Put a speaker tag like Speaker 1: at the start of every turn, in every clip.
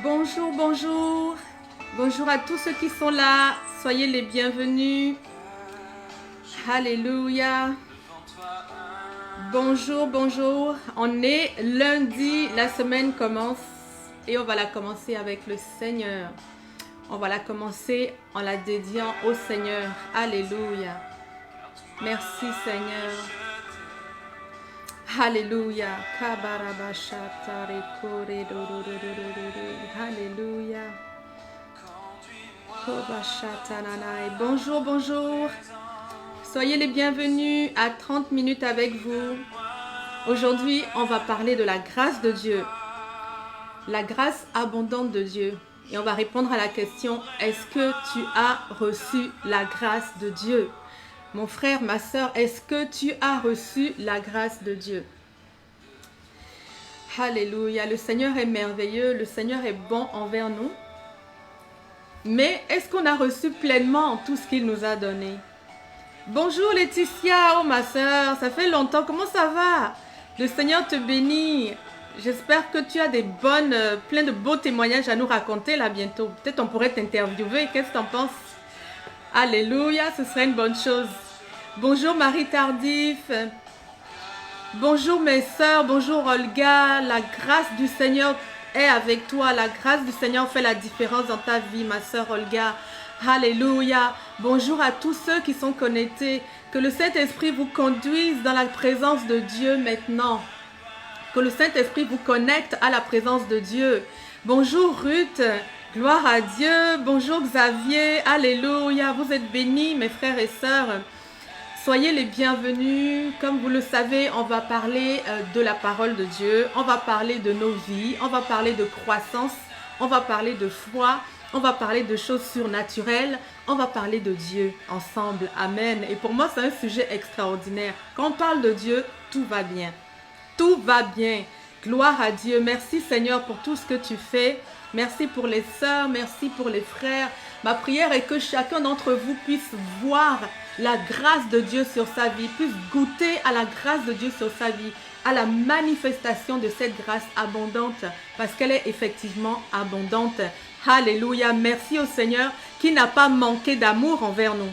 Speaker 1: Bonjour, bonjour. Bonjour à tous ceux qui sont là. Soyez les bienvenus. Alléluia. Bonjour, bonjour. On est lundi, la semaine commence et on va la commencer avec le Seigneur. On va la commencer en la dédiant au Seigneur. Alléluia. Merci Seigneur. Alléluia. Alléluia. Bonjour, bonjour. Soyez les bienvenus à 30 minutes avec vous. Aujourd'hui, on va parler de la grâce de Dieu. La grâce abondante de Dieu. Et on va répondre à la question, est-ce que tu as reçu la grâce de Dieu? Mon frère, ma soeur, est-ce que tu as reçu la grâce de Dieu? Alléluia, le Seigneur est merveilleux, le Seigneur est bon envers nous. Mais est-ce qu'on a reçu pleinement tout ce qu'il nous a donné? Bonjour Laetitia, oh ma soeur, ça fait longtemps, comment ça va? Le Seigneur te bénit. J'espère que tu as plein de beaux témoignages à nous raconter là bientôt. Peut-être on pourrait t'interviewer, qu'est-ce que tu en penses? Alléluia, ce serait une bonne chose. Bonjour Marie Tardif. Bonjour mes sœurs, bonjour Olga. La grâce du Seigneur est avec toi. La grâce du Seigneur fait la différence dans ta vie, ma sœur Olga. Alléluia. Bonjour à tous ceux qui sont connectés. Que le Saint-Esprit vous conduise dans la présence de Dieu maintenant. Que le Saint-Esprit vous connecte à la présence de Dieu. Bonjour Ruth. Gloire à Dieu. Bonjour Xavier. Alléluia. Vous êtes bénis, mes frères et sœurs. Soyez les bienvenus. Comme vous le savez, on va parler de la parole de Dieu. On va parler de nos vies. On va parler de croissance. On va parler de foi. On va parler de choses surnaturelles. On va parler de Dieu ensemble. Amen. Et pour moi, c'est un sujet extraordinaire. Quand on parle de Dieu, tout va bien. Tout va bien. Gloire à Dieu. Merci Seigneur pour tout ce que tu fais. Merci pour les sœurs. Merci pour les frères. Ma prière est que chacun d'entre vous puisse voir la grâce de Dieu sur sa vie, puisse goûter à la grâce de Dieu sur sa vie, à la manifestation de cette grâce abondante, parce qu'elle est effectivement abondante. Alléluia. Merci au Seigneur qui n'a pas manqué d'amour envers nous.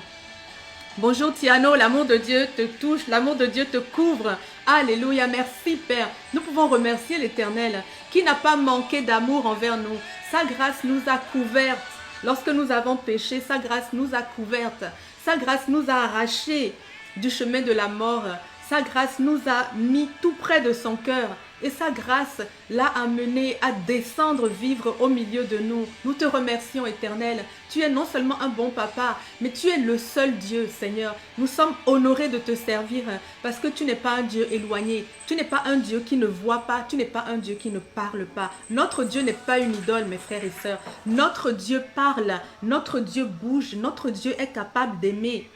Speaker 1: Bonjour Tiano, l'amour de Dieu te touche, l'amour de Dieu te couvre. Alléluia, merci Père. Nous pouvons remercier l'Éternel qui n'a pas manqué d'amour envers nous. Sa grâce nous a couvertes. Lorsque nous avons péché, sa grâce nous a couvertes. Sa grâce nous a arrachés du chemin de la mort. Sa grâce nous a mis tout près de son cœur. Et sa grâce l'a amené à descendre vivre au milieu de nous. Nous te remercions, Éternel. Tu es non seulement un bon papa, mais tu es le seul Dieu, Seigneur. Nous sommes honorés de te servir parce que tu n'es pas un Dieu éloigné. Tu n'es pas un Dieu qui ne voit pas. Tu n'es pas un Dieu qui ne parle pas. Notre Dieu n'est pas une idole, mes frères et sœurs. Notre Dieu parle. Notre Dieu bouge. Notre Dieu est capable d'aimer,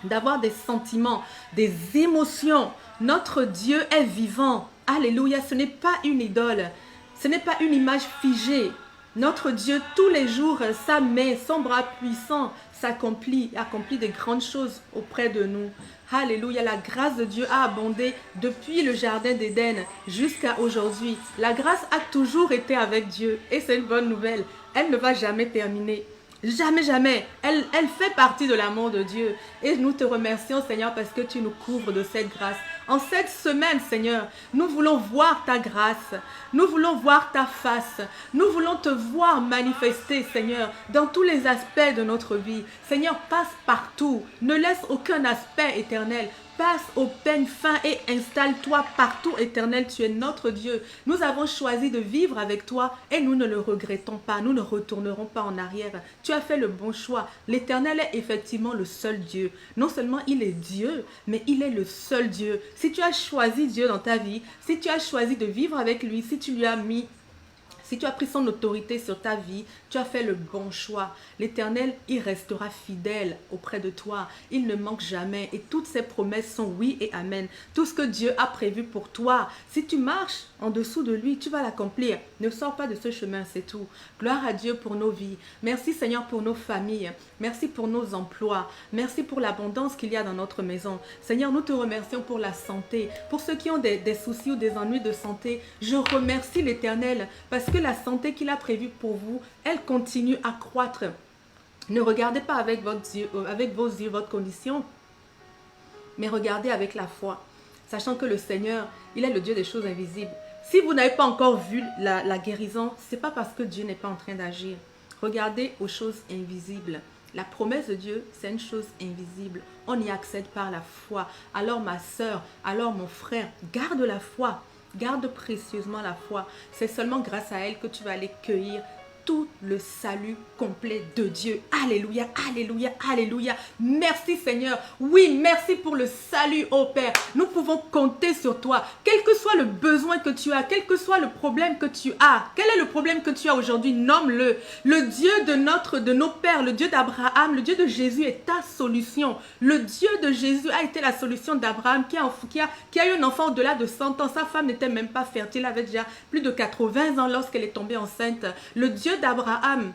Speaker 1: d'avoir des sentiments, des émotions. Notre Dieu est vivant. Alléluia, ce n'est pas une idole, ce n'est pas une image figée. Notre Dieu, tous les jours, sa main, son bras puissant accomplit de grandes choses auprès de nous. Alléluia, la grâce de Dieu a abondé depuis le jardin d'Éden jusqu'à aujourd'hui. La grâce a toujours été avec Dieu et c'est une bonne nouvelle. Elle ne va jamais terminer. Jamais, jamais. Elle fait partie de l'amour de Dieu. Et nous te remercions, Seigneur, parce que tu nous couvres de cette grâce. En cette semaine, Seigneur, nous voulons voir ta grâce. Nous voulons voir ta face. Nous voulons te voir manifester, Seigneur, dans tous les aspects de notre vie. Seigneur, passe partout. Ne laisse aucun aspect éternel. Passe au peigne fin et installe-toi partout, Éternel. Tu es notre Dieu. Nous avons choisi de vivre avec toi et nous ne le regrettons pas. Nous ne retournerons pas en arrière. Tu as fait le bon choix. L'Éternel est effectivement le seul Dieu. Non seulement il est Dieu, mais il est le seul Dieu. Si tu as choisi Dieu dans ta vie, si tu as choisi de vivre avec lui, si tu as pris son autorité sur ta vie, tu as fait le bon choix. L'Éternel, il restera fidèle auprès de toi. Il ne manque jamais. Et toutes ses promesses sont oui et amen. Tout ce que Dieu a prévu pour toi, si tu marches en dessous de lui, tu vas l'accomplir. Ne sors pas de ce chemin, c'est tout. Gloire à Dieu pour nos vies. Merci Seigneur pour nos familles. Merci pour nos emplois. Merci pour l'abondance qu'il y a dans notre maison. Seigneur, nous te remercions pour la santé. Pour ceux qui ont des soucis ou des ennuis de santé, je remercie l'Éternel parce que la santé qu'il a prévue pour vous, elle continue à croître. Ne regardez pas avec vos yeux votre condition, mais regardez avec la foi, sachant que le Seigneur, il est le Dieu des choses invisibles. Si vous n'avez pas encore vu la guérison, ce n'est pas parce que Dieu n'est pas en train d'agir. Regardez aux choses invisibles. La promesse de Dieu, c'est une chose invisible. On y accède par la foi. Alors ma soeur, alors mon frère, garde la foi. Garde précieusement la foi. C'est seulement grâce à elle que tu vas aller cueillir tout le salut complet de Dieu. Alléluia, alléluia, alléluia. Merci Seigneur. Oui, merci pour le salut, ô Père. Nous pouvons compter sur toi. Quel que soit le besoin que tu as, quel que soit le problème que tu as, quel est le problème que tu as aujourd'hui, nomme-le. Le Dieu de nos pères, le Dieu d'Abraham, le Dieu de Jésus est ta solution. Le Dieu de Jésus a été la solution d'Abraham qui a eu un enfant au-delà de 100 ans. Sa femme n'était même pas fertile, elle avait déjà plus de 80 ans lorsqu'elle est tombée enceinte. Le Dieu d'Abraham,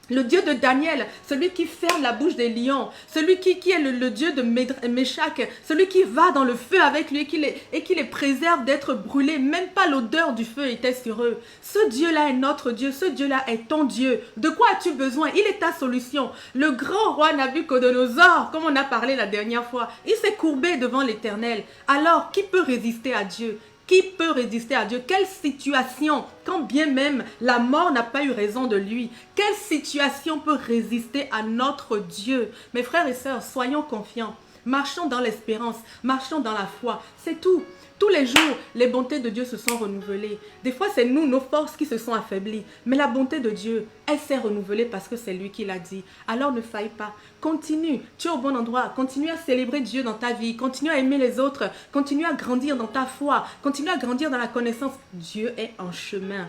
Speaker 1: le Dieu de Daniel, celui qui ferme la bouche des lions, celui qui est le Dieu de Méshach, celui qui va dans le feu avec lui et qui les préserve d'être brûlés. Même pas l'odeur du feu était sur eux. Ce Dieu-là est notre Dieu, ce Dieu-là est ton Dieu. De quoi as-tu besoin? Il est ta solution. Le grand roi Nabuchodonosor, comme on a parlé la dernière fois, il s'est courbé devant l'Éternel. Alors, qui peut résister à Dieu? Qui peut résister à Dieu? Quelle situation, quand bien même la mort n'a pas eu raison de lui, quelle situation peut résister à notre Dieu? Mes frères et sœurs, soyons confiants. Marchons dans l'espérance, marchons dans la foi. C'est tout. Tous les jours, les bontés de Dieu se sont renouvelées. Des fois, c'est nous, nos forces qui se sont affaiblies. Mais la bonté de Dieu, elle s'est renouvelée parce que c'est lui qui l'a dit. Alors ne faille pas. Continue. Tu es au bon endroit. Continue à célébrer Dieu dans ta vie. Continue à aimer les autres. Continue à grandir dans ta foi. Continue à grandir dans la connaissance. Dieu est en chemin.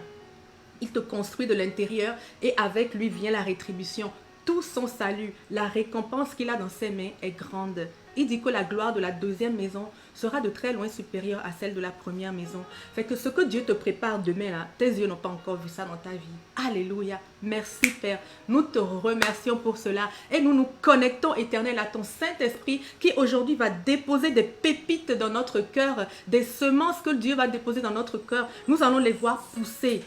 Speaker 1: Il te construit de l'intérieur et avec lui vient la rétribution. Tout son salut, la récompense qu'il a dans ses mains est grande. Il dit que la gloire de la deuxième maison sera de très loin supérieure à celle de la première maison. Fait que ce que Dieu te prépare demain, là, tes yeux n'ont pas encore vu ça dans ta vie. Alléluia. Merci Père. Nous te remercions pour cela et nous nous connectons, Éternel, à ton Saint-Esprit qui aujourd'hui va déposer des pépites dans notre cœur, des semences que Dieu va déposer dans notre cœur. Nous allons les voir pousser.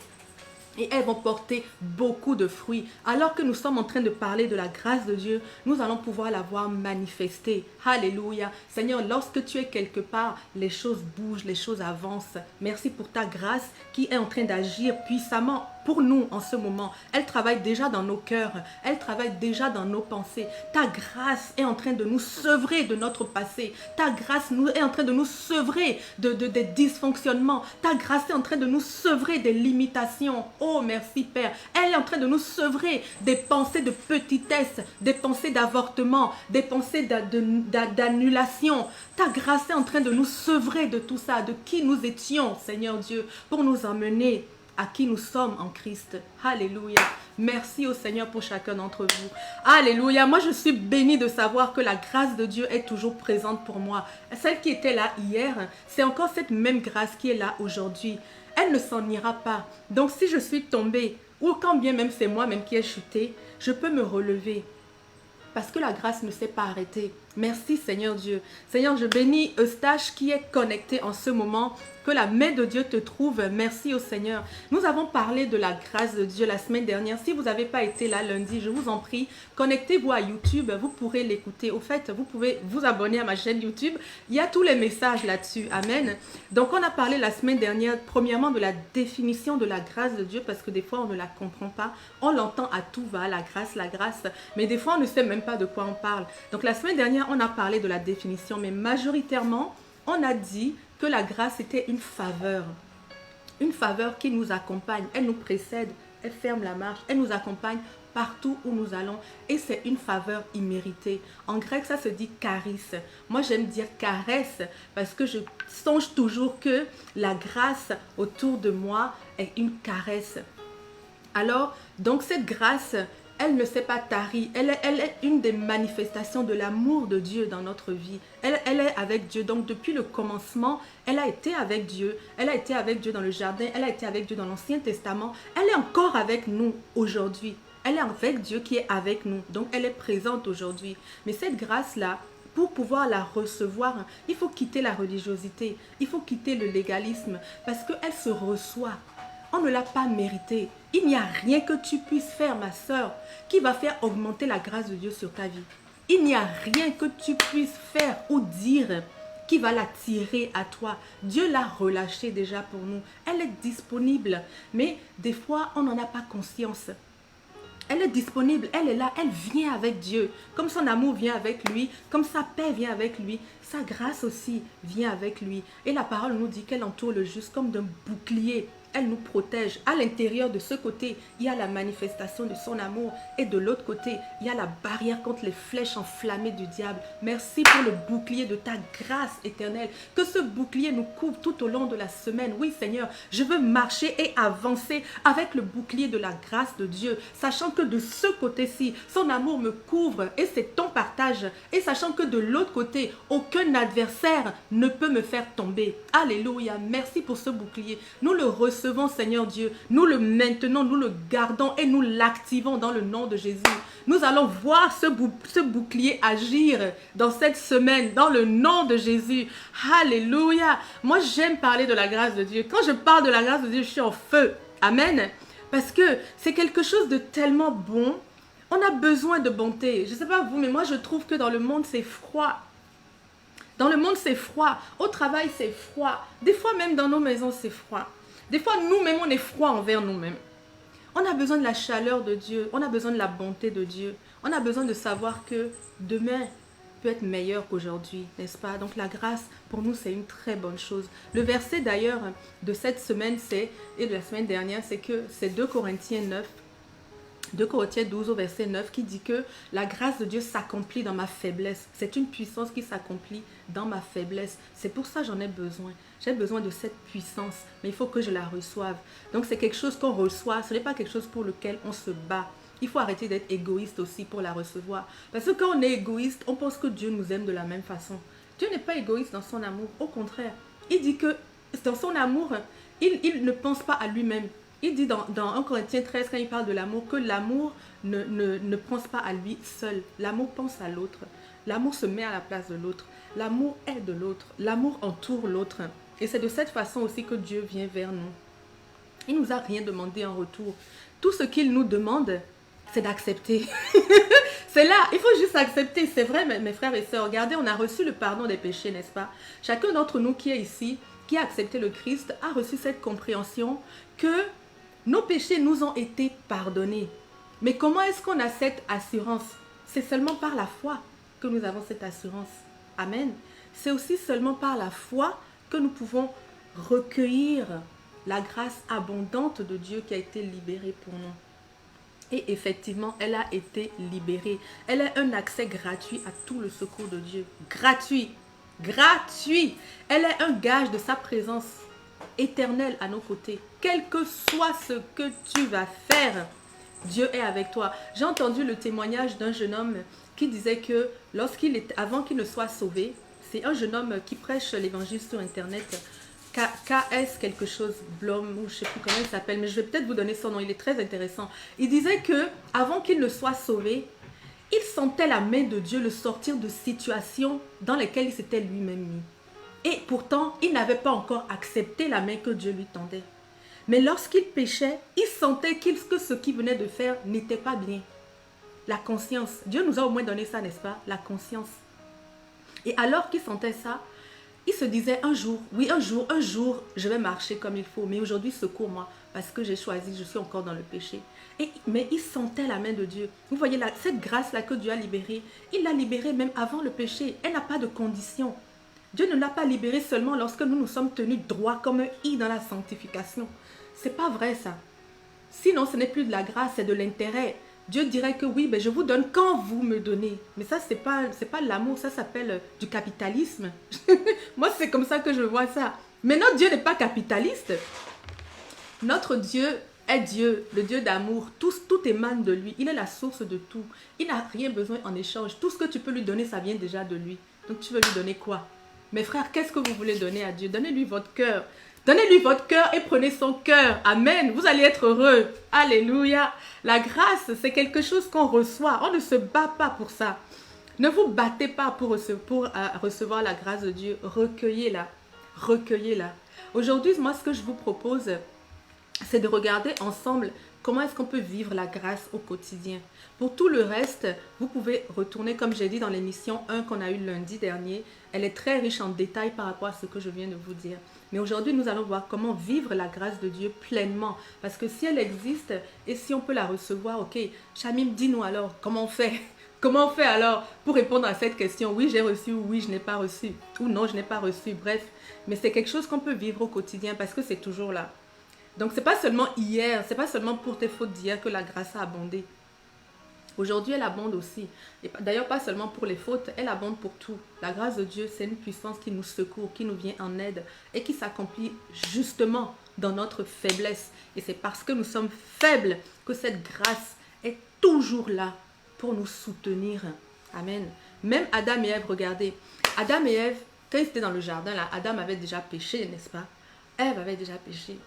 Speaker 1: Et elles vont porter beaucoup de fruits. Alors que nous sommes en train de parler de la grâce de Dieu, nous allons pouvoir la voir manifester. Alléluia. Seigneur, lorsque tu es quelque part, les choses bougent, les choses avancent. Merci pour ta grâce qui est en train d'agir puissamment pour nous en ce moment. Elle travaille déjà dans nos cœurs. Elle travaille déjà dans nos pensées. Ta grâce est en train de nous sevrer de notre passé. Ta grâce est en train de nous sevrer des dysfonctionnements. Ta grâce est en train de nous sevrer des limitations. Oh, merci Père. Elle est en train de nous sevrer des pensées de petitesse, des pensées d'avortement, des pensées d'annulation. Ta grâce est en train de nous sevrer de tout ça, de qui nous étions, Seigneur Dieu, pour nous emmener à qui nous sommes en Christ. Alléluia. Merci au Seigneur pour chacun d'entre vous. Alléluia. Moi, je suis bénie de savoir que la grâce de Dieu est toujours présente pour moi. Celle qui était là hier, c'est encore cette même grâce qui est là aujourd'hui. Elle ne s'en ira pas. Donc, si je suis tombée, ou quand bien même c'est moi-même qui ai chuté, je peux me relever. Parce que la grâce ne s'est pas arrêtée. Merci Seigneur Dieu. Seigneur, je bénis Eustache qui est connecté en ce moment. Que la main de Dieu te trouve. Merci au Seigneur. Nous avons parlé de la grâce de Dieu la semaine dernière. Si vous n'avez pas été là lundi, je vous en prie, connectez-vous à YouTube. Vous pourrez l'écouter. Au fait, vous pouvez vous abonner à ma chaîne YouTube. Il y a tous les messages là-dessus. Amen. Donc, on a parlé la semaine dernière, premièrement, de la définition de la grâce de Dieu parce que des fois, on ne la comprend pas. On l'entend à tout va, la grâce. Mais des fois, on ne sait même pas de quoi on parle. Donc, la semaine dernière, on a parlé de la définition, mais majoritairement, on a dit que la grâce était une faveur qui nous accompagne, elle nous précède, elle ferme la marche, elle nous accompagne partout où nous allons et c'est une faveur imméritée. En grec, ça se dit charis. Moi, j'aime dire caresse parce que je songe toujours que la grâce autour de moi est une caresse. Alors, donc cette grâce Elle ne s'est pas tarie. Elle est une des manifestations de l'amour de Dieu dans notre vie. Elle est avec Dieu. Donc, depuis le commencement, elle a été avec Dieu. Elle a été avec Dieu dans le jardin. Elle a été avec Dieu dans l'Ancien Testament. Elle est encore avec nous aujourd'hui. Elle est avec Dieu qui est avec nous. Donc, elle est présente aujourd'hui. Mais cette grâce-là, pour pouvoir la recevoir, il faut quitter la religiosité. Il faut quitter le légalisme parce qu'elle se reçoit. On ne l'a pas mérité. Il n'y a rien que tu puisses faire, ma soeur, qui va faire augmenter la grâce de Dieu sur ta vie. Il n'y a rien que tu puisses faire ou dire qui va l'attirer à toi. Dieu l'a relâchée déjà pour nous. Elle est disponible, mais des fois, on n'en a pas conscience. Elle est disponible, elle est là, elle vient avec Dieu. Comme son amour vient avec lui, comme sa paix vient avec lui, sa grâce aussi vient avec lui. Et la parole nous dit qu'elle entoure le juste comme d'un bouclier. Elle nous protège. À l'intérieur de ce côté, il y a la manifestation de son amour. Et de l'autre côté, il y a la barrière contre les flèches enflammées du diable. Merci pour le bouclier de ta grâce éternelle. Que ce bouclier nous couvre tout au long de la semaine. Oui, Seigneur, je veux marcher et avancer avec le bouclier de la grâce de Dieu. Sachant que de ce côté-ci, son amour me couvre et c'est ton partage. Et sachant que de l'autre côté, aucun adversaire ne peut me faire tomber. Alléluia. Merci pour ce bouclier. Nous le recevons, Seigneur Dieu, nous le maintenons, nous le gardons et nous l'activons dans le nom de Jésus. Nous allons voir ce bouclier agir dans cette semaine, dans le nom de Jésus. Alléluia. Moi, j'aime parler de la grâce de Dieu. Quand je parle de la grâce de Dieu, je suis en feu. Amen. Parce que c'est quelque chose de tellement bon. On a besoin de bonté. Je ne sais pas vous, mais moi, je trouve que dans le monde, c'est froid. Dans le monde, c'est froid. Au travail, c'est froid. Des fois, même dans nos maisons, c'est froid. Des fois, nous-mêmes, on est froid envers nous-mêmes. On a besoin de la chaleur de Dieu. On a besoin de la bonté de Dieu. On a besoin de savoir que demain peut être meilleur qu'aujourd'hui, n'est-ce pas? Donc la grâce, pour nous, c'est une très bonne chose. Le verset d'ailleurs de cette semaine, et de la semaine dernière, c'est 2 Corinthiens 9. 2 Corinthiens 12 au verset 9 qui dit que la grâce de Dieu s'accomplit dans ma faiblesse. C'est une puissance qui s'accomplit dans ma faiblesse. C'est pour ça que j'en ai besoin. J'ai besoin de cette puissance, mais il faut que je la reçoive. Donc c'est quelque chose qu'on reçoit, ce n'est pas quelque chose pour lequel on se bat. Il faut arrêter d'être égoïste aussi pour la recevoir. Parce que quand on est égoïste, on pense que Dieu nous aime de la même façon. Dieu n'est pas égoïste dans son amour. Au contraire, il dit que dans son amour, il ne pense pas à lui-même. Il dit dans 1 Corinthiens 13, quand il parle de l'amour, que l'amour ne pense pas à lui seul. L'amour pense à l'autre. L'amour se met à la place de l'autre. L'amour aide l'autre. L'amour entoure l'autre. Et c'est de cette façon aussi que Dieu vient vers nous. Il ne nous a rien demandé en retour. Tout ce qu'il nous demande, c'est d'accepter. C'est là, il faut juste accepter. C'est vrai, mes frères et sœurs. Regardez, on a reçu le pardon des péchés, n'est-ce pas? Chacun d'entre nous qui est ici, qui a accepté le Christ, a reçu cette compréhension que nos péchés nous ont été pardonnés. Mais comment est-ce qu'on a cette assurance? C'est seulement par la foi que nous avons cette assurance. Amen. C'est aussi seulement par la foi que nous pouvons recueillir la grâce abondante de Dieu qui a été libérée pour nous. Et effectivement, elle a été libérée. Elle a un accès gratuit à tout le secours de Dieu. Gratuit. Gratuit. Elle est un gage de sa présence éternelle à nos côtés. Quel que soit ce que tu vas faire, Dieu est avec toi. J'ai entendu le témoignage d'un jeune homme qui disait que avant qu'il ne soit sauvé, c'est un jeune homme qui prêche l'évangile sur internet, KS quelque chose, Blom, ou je ne sais plus comment il s'appelle, mais je vais peut-être vous donner son nom, il est très intéressant. Il disait que avant qu'il ne soit sauvé, il sentait la main de Dieu le sortir de situations dans lesquelles il s'était lui-même mis. Et pourtant, il n'avait pas encore accepté la main que Dieu lui tendait. Mais lorsqu'il péchait, il sentait que ce qu'il venait de faire n'était pas bien. La conscience. Dieu nous a au moins donné ça, n'est-ce pas? La conscience. Et alors qu'il sentait ça, il se disait un jour, je vais marcher comme il faut. Mais aujourd'hui, secours-moi parce que j'ai choisi, je suis encore dans le péché. Mais il sentait la main de Dieu. Vous voyez, cette grâce-là que Dieu a libérée, il l'a libérée même avant le péché. Elle n'a pas de condition. Dieu ne l'a pas libérée seulement lorsque nous nous sommes tenus droits comme un i dans la sanctification. C'est pas vrai ça. Sinon, ce n'est plus de la grâce, c'est de l'intérêt. Dieu dirait que oui, je vous donne quand vous me donnez. Mais ça, c'est pas l'amour, ça s'appelle du capitalisme. Moi, c'est comme ça que je vois ça. Mais notre Dieu n'est pas capitaliste. Notre Dieu est Dieu, le Dieu d'amour. Tout émane de lui. Il est la source de tout. Il n'a rien besoin en échange. Tout ce que tu peux lui donner, ça vient déjà de lui. Donc tu veux lui donner quoi? Mes frères, qu'est-ce que vous voulez donner à Dieu? Donnez-lui votre cœur. Donnez-lui votre cœur et prenez son cœur. Amen. Vous allez être heureux. Alléluia. La grâce, c'est quelque chose qu'on reçoit. On ne se bat pas pour ça. Ne vous battez pas pour recevoir la grâce de Dieu. Recueillez-la. Recueillez-la. Aujourd'hui, moi, ce que je vous propose, c'est de regarder ensemble comment est-ce qu'on peut vivre la grâce au quotidien. Pour tout le reste, vous pouvez retourner, comme j'ai dit dans l'émission 1 qu'on a eue lundi dernier. Elle est très riche en détails par rapport à ce que je viens de vous dire. Mais aujourd'hui, nous allons voir comment vivre la grâce de Dieu pleinement. Parce que si elle existe et si on peut la recevoir, ok, Chamim, dis-nous alors, comment on fait? Comment on fait alors pour répondre à cette question? Oui, j'ai reçu ou oui, je n'ai pas reçu. Ou non, je n'ai pas reçu. Bref, mais c'est quelque chose qu'on peut vivre au quotidien parce que c'est toujours là. Donc, ce n'est pas seulement hier, ce n'est pas seulement pour tes fautes d'hier que la grâce a abondé. Aujourd'hui, elle abonde aussi. Et d'ailleurs, pas seulement pour les fautes, elle abonde pour tout. La grâce de Dieu, c'est une puissance qui nous secourt, qui nous vient en aide et qui s'accomplit justement dans notre faiblesse. Et c'est parce que nous sommes faibles que cette grâce est toujours là pour nous soutenir. Amen. Même Adam et Ève, regardez. Adam et Ève, quand ils étaient dans le jardin, là, Adam avait déjà péché, n'est-ce pas? Ève avait déjà péché.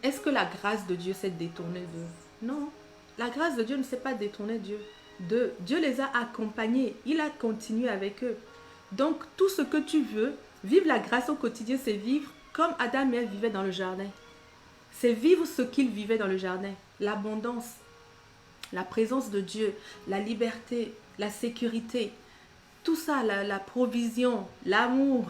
Speaker 1: Est-ce que la grâce de Dieu s'est détournée d'eux? Non. La grâce de Dieu ne s'est pas détournée d'eux. Dieu les a accompagnés. Il a continué avec eux. Donc, tout ce que tu veux, vivre la grâce au quotidien, c'est vivre comme Adam et Ève vivaient dans le jardin. C'est vivre ce qu'ils vivaient dans le jardin. L'abondance, la présence de Dieu, la liberté, la sécurité. Tout ça, la provision, l'amour.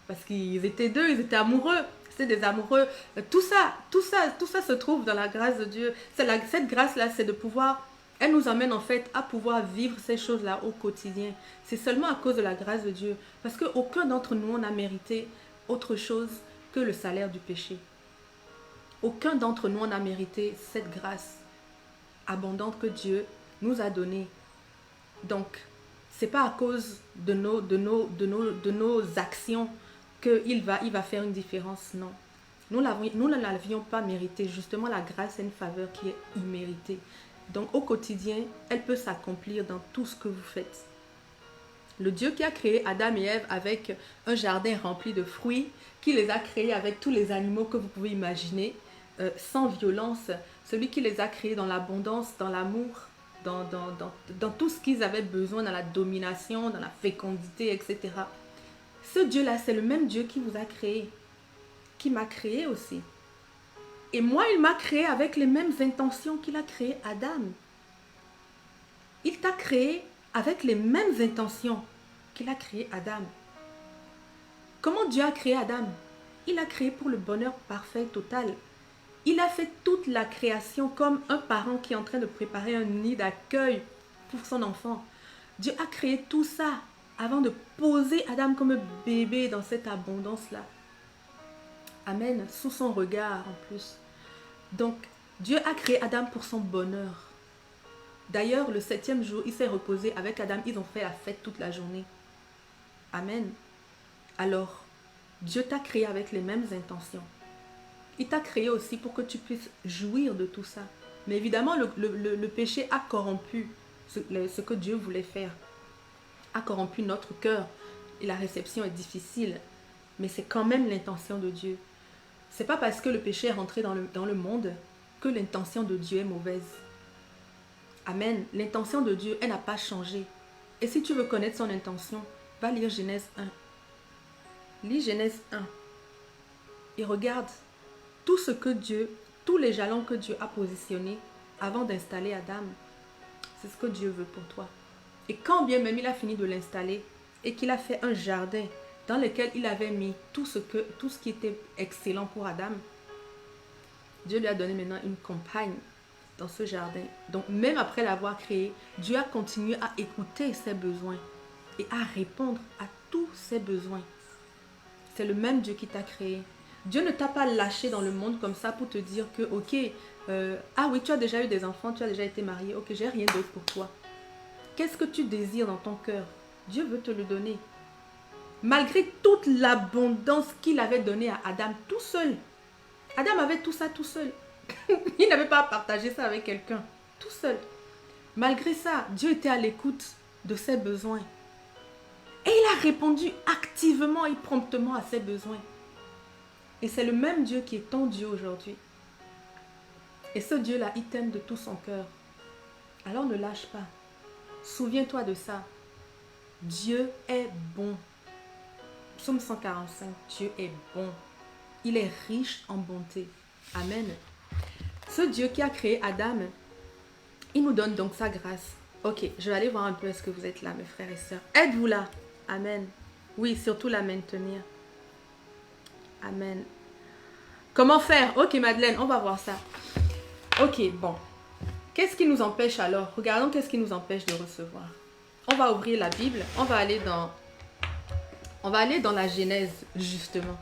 Speaker 1: Parce qu'ils étaient deux, ils étaient amoureux. C'était des amoureux. Tout ça se trouve dans la grâce de Dieu. Cette grâce-là, c'est de pouvoir, elle nous amène en fait à pouvoir vivre ces choses-là au quotidien. C'est seulement à cause de la grâce de Dieu. Parce qu'aucun d'entre nous n'a mérité autre chose que le salaire du péché. Aucun d'entre nous n'a mérité cette grâce abondante que Dieu nous a donnée. Donc, ce n'est pas à cause de nos actions qu'il va faire une différence, non. Nous ne l'avions pas mérité. Justement, la grâce est une faveur qui est imméritée. Donc, au quotidien, elle peut s'accomplir dans tout ce que vous faites. Le Dieu qui a créé Adam et Ève avec un jardin rempli de fruits, qui les a créés avec tous les animaux que vous pouvez imaginer, sans violence, celui qui les a créés dans l'abondance, dans l'amour, dans tout ce qu'ils avaient besoin, dans la domination, dans la fécondité, etc. Ce Dieu-là, c'est le même Dieu qui vous a créé, qui m'a créé aussi. Et moi, il m'a créé avec les mêmes intentions qu'il a créé Adam. Il t'a créé avec les mêmes intentions qu'il a créé Adam. Comment Dieu a créé Adam? Il a créé pour le bonheur parfait, total. Il a fait toute la création comme un parent qui est en train de préparer un nid d'accueil pour son enfant. Dieu a créé tout ça avant de poser Adam comme un bébé dans cette abondance-là. Amen. Sous son regard en plus. Donc, Dieu a créé Adam pour son bonheur. D'ailleurs, le 7e jour, il s'est reposé avec Adam. Ils ont fait la fête toute la journée. Amen. Alors, Dieu t'a créé avec les mêmes intentions. Il t'a créé aussi pour que tu puisses jouir de tout ça. Mais évidemment, le péché a corrompu ce que Dieu voulait faire. A corrompu notre cœur. Et la réception est difficile. Mais c'est quand même l'intention de Dieu. C'est pas parce que le péché est rentré dans le monde que l'intention de Dieu est mauvaise. Amen. L'intention de Dieu, elle n'a pas changé. Et si tu veux connaître son intention, va lire Genèse 1. Lis Genèse 1. Et regarde tout ce que Dieu, tous les jalons que Dieu a positionnés avant d'installer Adam. C'est ce que Dieu veut pour toi. Et quand bien même il a fini de l'installer et qu'il a fait un jardin dans lequel il avait mis tout ce qui était excellent pour Adam, Dieu lui a donné maintenant une compagne dans ce jardin. Donc même après l'avoir créé, Dieu a continué à écouter ses besoins et à répondre à tous ses besoins. C'est le même Dieu qui t'a créé. Dieu ne t'a pas lâché dans le monde comme ça pour te dire que, ok, ah oui, tu as déjà eu des enfants, tu as déjà été marié, ok, j'ai rien d'autre pour toi. Qu'est-ce que tu désires dans ton cœur? Dieu veut te le donner. Malgré toute l'abondance qu'il avait donnée à Adam tout seul. Adam avait tout ça tout seul. Il n'avait pas partagé ça avec quelqu'un, tout seul. Malgré ça, Dieu était à l'écoute de ses besoins. Et il a répondu activement et promptement à ses besoins. Et c'est le même Dieu qui est ton Dieu aujourd'hui. Et ce Dieu-là, il t'aime de tout son cœur. Alors ne lâche pas. Souviens-toi de ça. Dieu est bon. Psaume 145, Dieu est bon. Il est riche en bonté. Amen. Ce Dieu qui a créé Adam, il nous donne donc sa grâce. Ok, je vais aller voir un peu est-ce que vous êtes là, mes frères et sœurs. Êtes-vous là? Amen. Oui, surtout la maintenir. Amen. Comment faire? Ok, Madeleine, on va voir ça. Ok, bon. Qu'est-ce qui nous empêche alors? Regardons qu'est-ce qui nous empêche de recevoir. On va ouvrir la Bible. On va aller dans la Genèse, justement.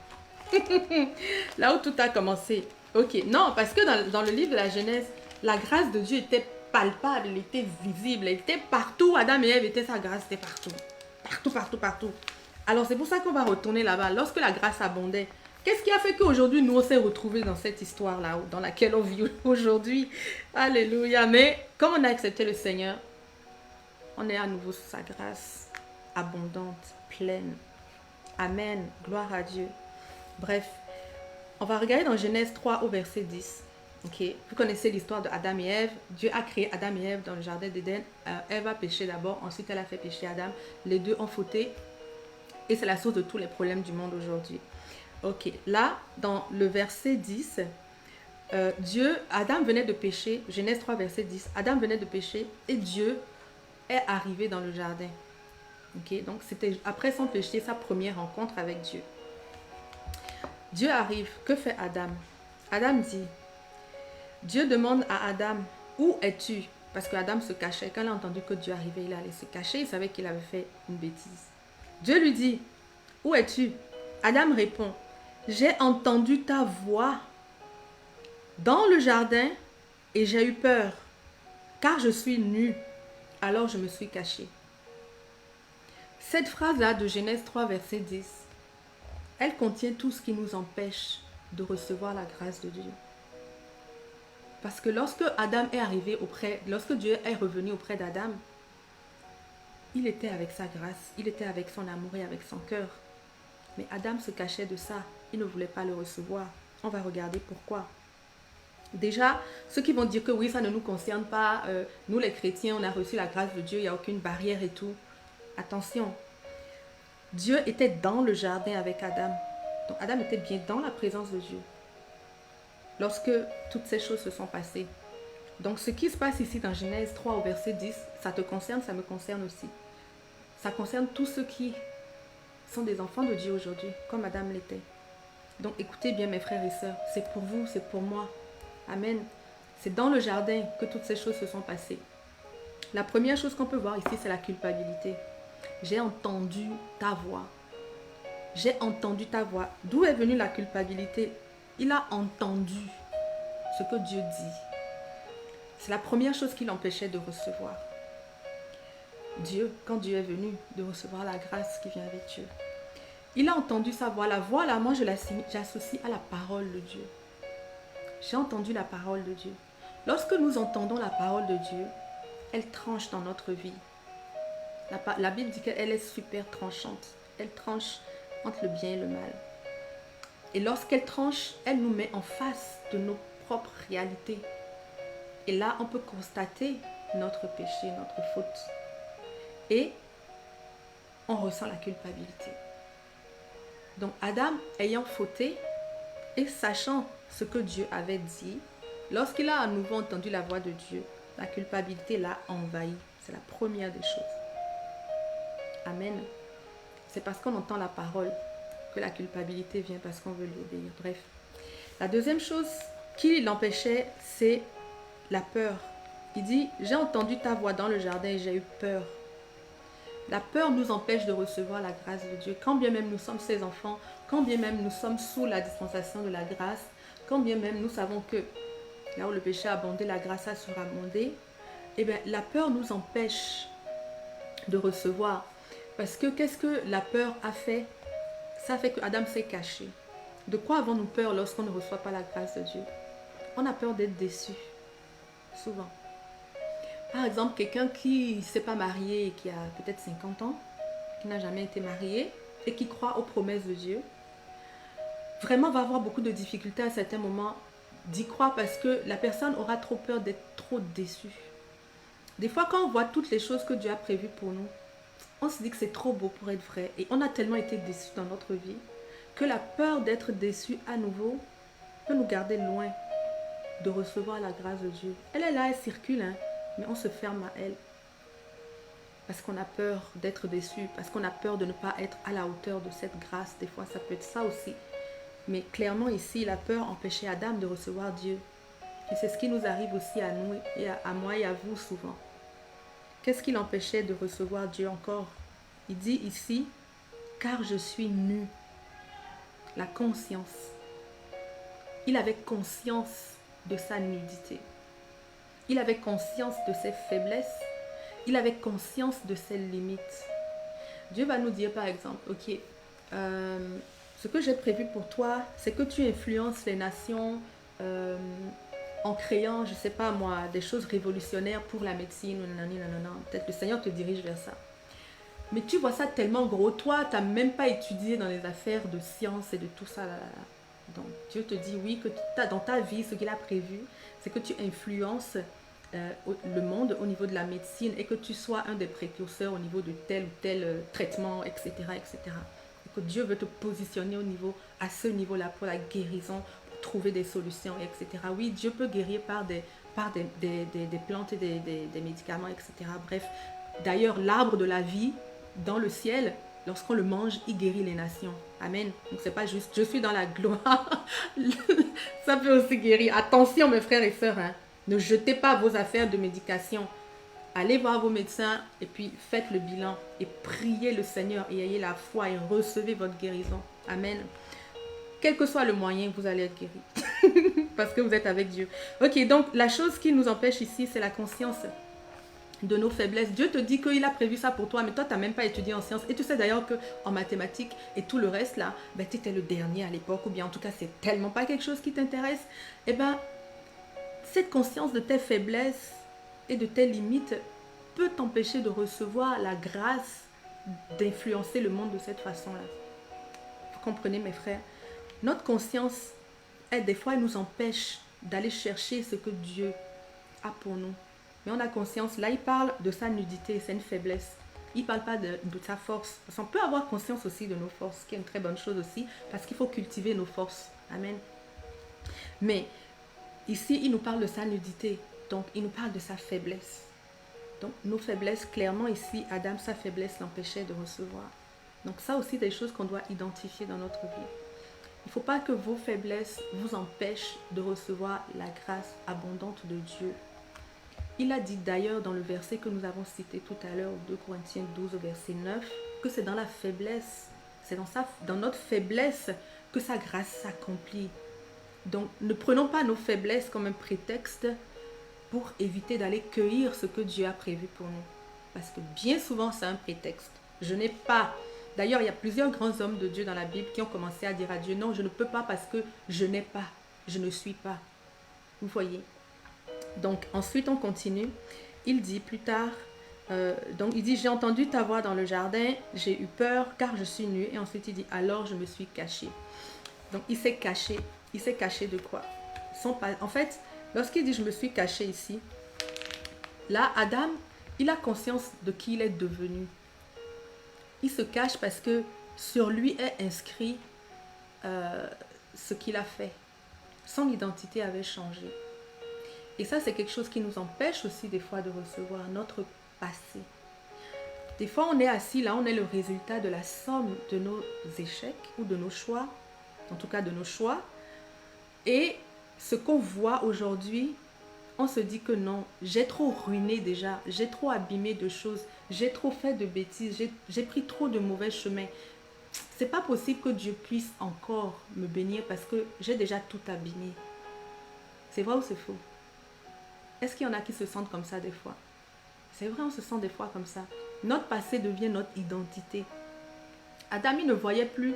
Speaker 1: Là où tout a commencé. Ok, non, parce que dans le livre de la Genèse, la grâce de Dieu était palpable, elle était visible, elle était partout. Adam et Ève étaient, sa grâce était partout. Partout, partout, partout. Alors c'est pour ça qu'on va retourner là-bas. Lorsque la grâce abondait, qu'est-ce qui a fait qu'aujourd'hui, nous, on s'est retrouvés dans cette histoire-là, dans laquelle on vit aujourd'hui? Alléluia. Mais comme on a accepté le Seigneur, on est à nouveau sous sa grâce abondante, pleine. Amen. Gloire à Dieu. Bref, on va regarder dans Genèse 3 au verset 10. Okay. Vous connaissez l'histoire de Adam et Ève. Dieu a créé Adam et Ève dans le jardin d'Éden. Ève a péché d'abord, ensuite elle a fait pécher Adam. Les deux ont fauté et c'est la source de tous les problèmes du monde aujourd'hui. Ok, là, dans le verset 10, Adam venait de pécher, Genèse 3, verset 10, Adam venait de pécher et Dieu est arrivé dans le jardin. Ok, donc c'était après son péché, sa première rencontre avec Dieu. Dieu arrive, que fait Adam? Adam dit, Dieu demande à Adam, où es-tu? Parce que Adam se cachait, quand il a entendu que Dieu arrivait, il allait se cacher, il savait qu'il avait fait une bêtise. Dieu lui dit, où es-tu? Adam répond, j'ai entendu ta voix dans le jardin et j'ai eu peur, car je suis nu, alors je me suis caché. Cette phrase-là de Genèse 3, verset 10, elle contient tout ce qui nous empêche de recevoir la grâce de Dieu. Parce que lorsque lorsque Dieu est revenu auprès d'Adam, il était avec sa grâce, il était avec son amour et avec son cœur. Mais Adam se cachait de ça, il ne voulait pas le recevoir. On va regarder pourquoi. Déjà, ceux qui vont dire que oui, ça ne nous concerne pas, nous les chrétiens, on a reçu la grâce de Dieu, il n'y a aucune barrière et tout. Attention, Dieu était dans le jardin avec Adam. Donc Adam était bien dans la présence de Dieu lorsque toutes ces choses se sont passées. Donc ce qui se passe ici dans Genèse 3 au verset 10, ça te concerne, ça me concerne aussi. Ça concerne tous ceux qui sont des enfants de Dieu aujourd'hui, comme Adam l'était. Donc écoutez bien mes frères et sœurs, c'est pour vous, c'est pour moi. Amen. C'est dans le jardin que toutes ces choses se sont passées. La première chose qu'on peut voir ici, c'est la culpabilité. J'ai entendu ta voix. J'ai entendu ta voix. D'où est venue la culpabilité? Il a entendu ce que Dieu dit. C'est la première chose qui l'empêchait de recevoir. Dieu, quand Dieu est venu, de recevoir la grâce qui vient avec Dieu. Il a entendu sa voix. La voix, là, moi, j'associe à la parole de Dieu. J'ai entendu la parole de Dieu. Lorsque nous entendons la parole de Dieu, elle tranche dans notre vie. La Bible dit qu'elle est super tranchante. Elle tranche entre le bien et le mal. Et lorsqu'elle tranche, elle nous met en face de nos propres réalités. Et là, on peut constater notre péché, notre faute. Et on ressent la culpabilité. Donc Adam, ayant fauté et sachant ce que Dieu avait dit, lorsqu'il a à nouveau entendu la voix de Dieu, la culpabilité l'a envahi. C'est la première des choses. Amen. C'est parce qu'on entend la parole que la culpabilité vient, parce qu'on veut lui obéir. Bref. La deuxième chose qui l'empêchait, c'est la peur. Il dit, j'ai entendu ta voix dans le jardin et j'ai eu peur. La peur nous empêche de recevoir la grâce de Dieu. Quand bien même nous sommes ses enfants, quand bien même nous sommes sous la dispensation de la grâce, quand bien même nous savons que là où le péché a abondé, la grâce a surabondé, eh bien la peur nous empêche de recevoir. Parce que qu'est-ce que la peur a fait? Ça fait que Adam s'est caché. De quoi avons-nous peur lorsqu'on ne reçoit pas la grâce de Dieu? On a peur d'être déçu, souvent. Par exemple, quelqu'un qui ne s'est pas marié et qui a peut-être 50 ans, qui n'a jamais été marié et qui croit aux promesses de Dieu, vraiment va avoir beaucoup de difficultés à certains moments d'y croire parce que la personne aura trop peur d'être trop déçue. Des fois, quand on voit toutes les choses que Dieu a prévues pour nous, on se dit que c'est trop beau pour être vrai. Et on a tellement été déçus dans notre vie que la peur d'être déçu à nouveau peut nous garder loin de recevoir la grâce de Dieu. Elle est là, elle circule, hein, mais on se ferme à elle. Parce qu'on a peur d'être déçu, parce qu'on a peur de ne pas être à la hauteur de cette grâce. Des fois, ça peut être ça aussi. Mais clairement ici, la peur empêchait Adam de recevoir Dieu. Et c'est ce qui nous arrive aussi à nous, et à moi et à vous souvent. Qu'est-ce qui l'empêchait de recevoir Dieu encore? Il dit ici, car je suis nu. La conscience. Il avait conscience de sa nudité. Il avait conscience de ses faiblesses. Il avait conscience de ses limites. Dieu va nous dire par exemple, ok, ce que j'ai prévu pour toi, c'est que tu influences les nations en créant, je ne sais pas moi, des choses révolutionnaires pour la médecine. Peut-être le Seigneur te dirige vers ça. Mais tu vois ça tellement gros. Toi, tu n'as même pas étudié dans les affaires de science et de tout ça. Là. Donc, Dieu te dit oui, que dans ta vie, ce qu'il a prévu, c'est que tu influences le monde au niveau de la médecine et que tu sois un des précurseurs au niveau de tel ou tel traitement, etc., etc. Et que Dieu veut te positionner à ce niveau-là pour la guérison, pour trouver des solutions, etc. Oui, Dieu peut guérir par des plantes et des médicaments, etc. Bref, d'ailleurs, l'arbre de la vie dans le ciel, lorsqu'on le mange, il guérit les nations. Amen. Donc, c'est pas juste, je suis dans la gloire. Ça peut aussi guérir. Attention, mes frères et sœurs, hein. Ne jetez pas vos affaires de médication. Allez voir vos médecins et puis faites le bilan et priez le Seigneur et ayez la foi et recevez votre guérison. Amen. Quel que soit le moyen, vous allez être guéri. Parce que vous êtes avec Dieu. Ok, donc la chose qui nous empêche ici, c'est la conscience de nos faiblesses. Dieu te dit qu'il a prévu ça pour toi, mais toi, tu n'as même pas étudié en sciences. Et tu sais d'ailleurs qu'en mathématiques et tout le reste, là, ben, tu étais le dernier à l'époque, ou bien en tout cas, c'est tellement pas quelque chose qui t'intéresse. Eh bien, cette conscience de tes faiblesses et de tes limites peut t'empêcher de recevoir la grâce d'influencer le monde de cette façon-là. Vous comprenez, mes frères? Notre conscience, des fois, elle nous empêche d'aller chercher ce que Dieu a pour nous. Mais on a conscience, là il parle de sa nudité, c'est une faiblesse. Il ne parle pas de sa force. Parce qu'on peut avoir conscience aussi de nos forces, qui est une très bonne chose aussi, parce qu'il faut cultiver nos forces. Amen. Mais ici, il nous parle de sa nudité, donc il nous parle de sa faiblesse. Donc nos faiblesses, clairement ici, Adam, sa faiblesse l'empêchait de recevoir. Donc ça aussi, des choses qu'on doit identifier dans notre vie. Il ne faut pas que vos faiblesses vous empêchent de recevoir la grâce abondante de Dieu. Il a dit d'ailleurs dans le verset que nous avons cité tout à l'heure, 2 Corinthiens 12 au verset 9, que c'est dans la faiblesse, c'est dans notre faiblesse que sa grâce s'accomplit. Donc ne prenons pas nos faiblesses comme un prétexte pour éviter d'aller cueillir ce que Dieu a prévu pour nous. Parce que bien souvent c'est un prétexte. Je n'ai pas. D'ailleurs, il y a plusieurs grands hommes de Dieu dans la Bible qui ont commencé à dire à Dieu, non, je ne peux pas parce que je n'ai pas, je ne suis pas. Vous voyez? Donc ensuite on continue, il dit plus tard, donc il dit j'ai entendu ta voix dans le jardin, j'ai eu peur car je suis nu, et ensuite il dit alors je me suis caché. Donc il s'est caché de quoi? En fait, lorsqu'il dit je me suis caché ici, là Adam, il a conscience de qui il est devenu. Il se cache parce que sur lui est inscrit ce qu'il a fait. Son identité avait changé. Et ça, c'est quelque chose qui nous empêche aussi des fois de recevoir notre passé. Des fois, on est assis là, on est le résultat de la somme de nos échecs ou de nos choix, en tout cas de nos choix. Et ce qu'on voit aujourd'hui, on se dit que non, j'ai trop ruiné déjà, j'ai trop abîmé de choses, j'ai trop fait de bêtises, j'ai pris trop de mauvais chemins. C'est pas possible que Dieu puisse encore me bénir parce que j'ai déjà tout abîmé. C'est vrai ou c'est faux? Est-ce qu'il y en a qui se sentent comme ça des fois? C'est vrai, on se sent des fois comme ça. Notre passé devient notre identité. Adam, il ne voyait plus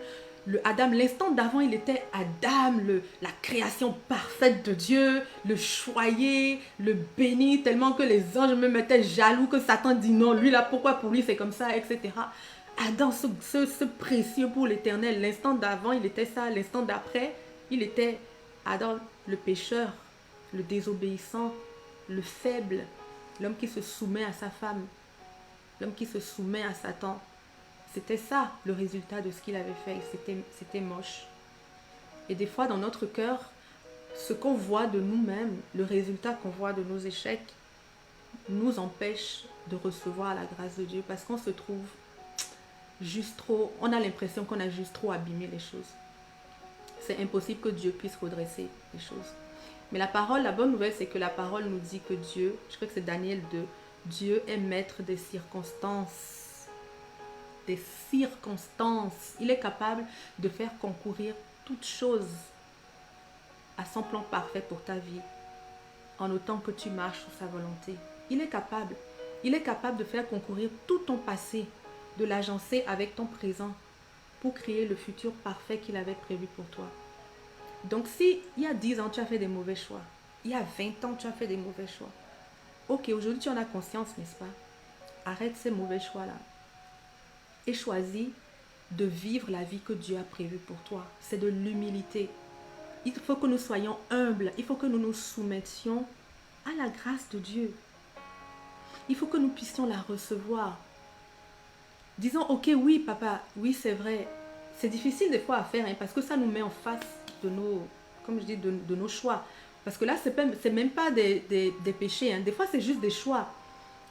Speaker 1: Adam, l'instant d'avant, il était Adam, la création parfaite de Dieu, le choyer, le béni, tellement que les anges me mettaient jaloux, que Satan dit non, lui là, pourquoi pour lui c'est comme ça, etc. Adam, ce précieux pour l'éternel, l'instant d'avant, il était ça, l'instant d'après, il était Adam, le pécheur, le désobéissant, le faible, l'homme qui se soumet à sa femme, l'homme qui se soumet à Satan. C'était ça le résultat de ce qu'il avait fait. C'était moche. Et des fois, dans notre cœur, ce qu'on voit de nous-mêmes, le résultat qu'on voit de nos échecs, nous empêche de recevoir la grâce de Dieu parce qu'on se trouve juste trop, on a l'impression qu'on a juste trop abîmé les choses. C'est impossible que Dieu puisse redresser les choses. Mais la parole, la bonne nouvelle, c'est que la parole nous dit que Dieu, je crois que c'est Daniel 2, Dieu est maître des circonstances. Des circonstances. Il est capable de faire concourir toute chose à son plan parfait pour ta vie, en autant que tu marches sous sa volonté. Il est capable. Il est capable de faire concourir tout ton passé, de l'agencer avec ton présent, pour créer le futur parfait qu'il avait prévu pour toi. Donc si il y a 10 ans, tu as fait des mauvais choix, il y a 20 ans, tu as fait des mauvais choix, ok, aujourd'hui tu en as conscience, n'est-ce pas? Arrête ces mauvais choix-là et choisis de vivre la vie que Dieu a prévue pour toi. C'est de l'humilité. Il faut que nous soyons humbles. Il faut que nous nous soumettions à la grâce de Dieu. Il faut que nous puissions la recevoir. Disons, ok, oui, papa, oui, c'est vrai. C'est difficile des fois à faire, hein, parce que ça nous met en face de nos, comme je dis, de nos choix. Parce que là, c'est même pas des péchés. Hein. Des fois, c'est juste des choix.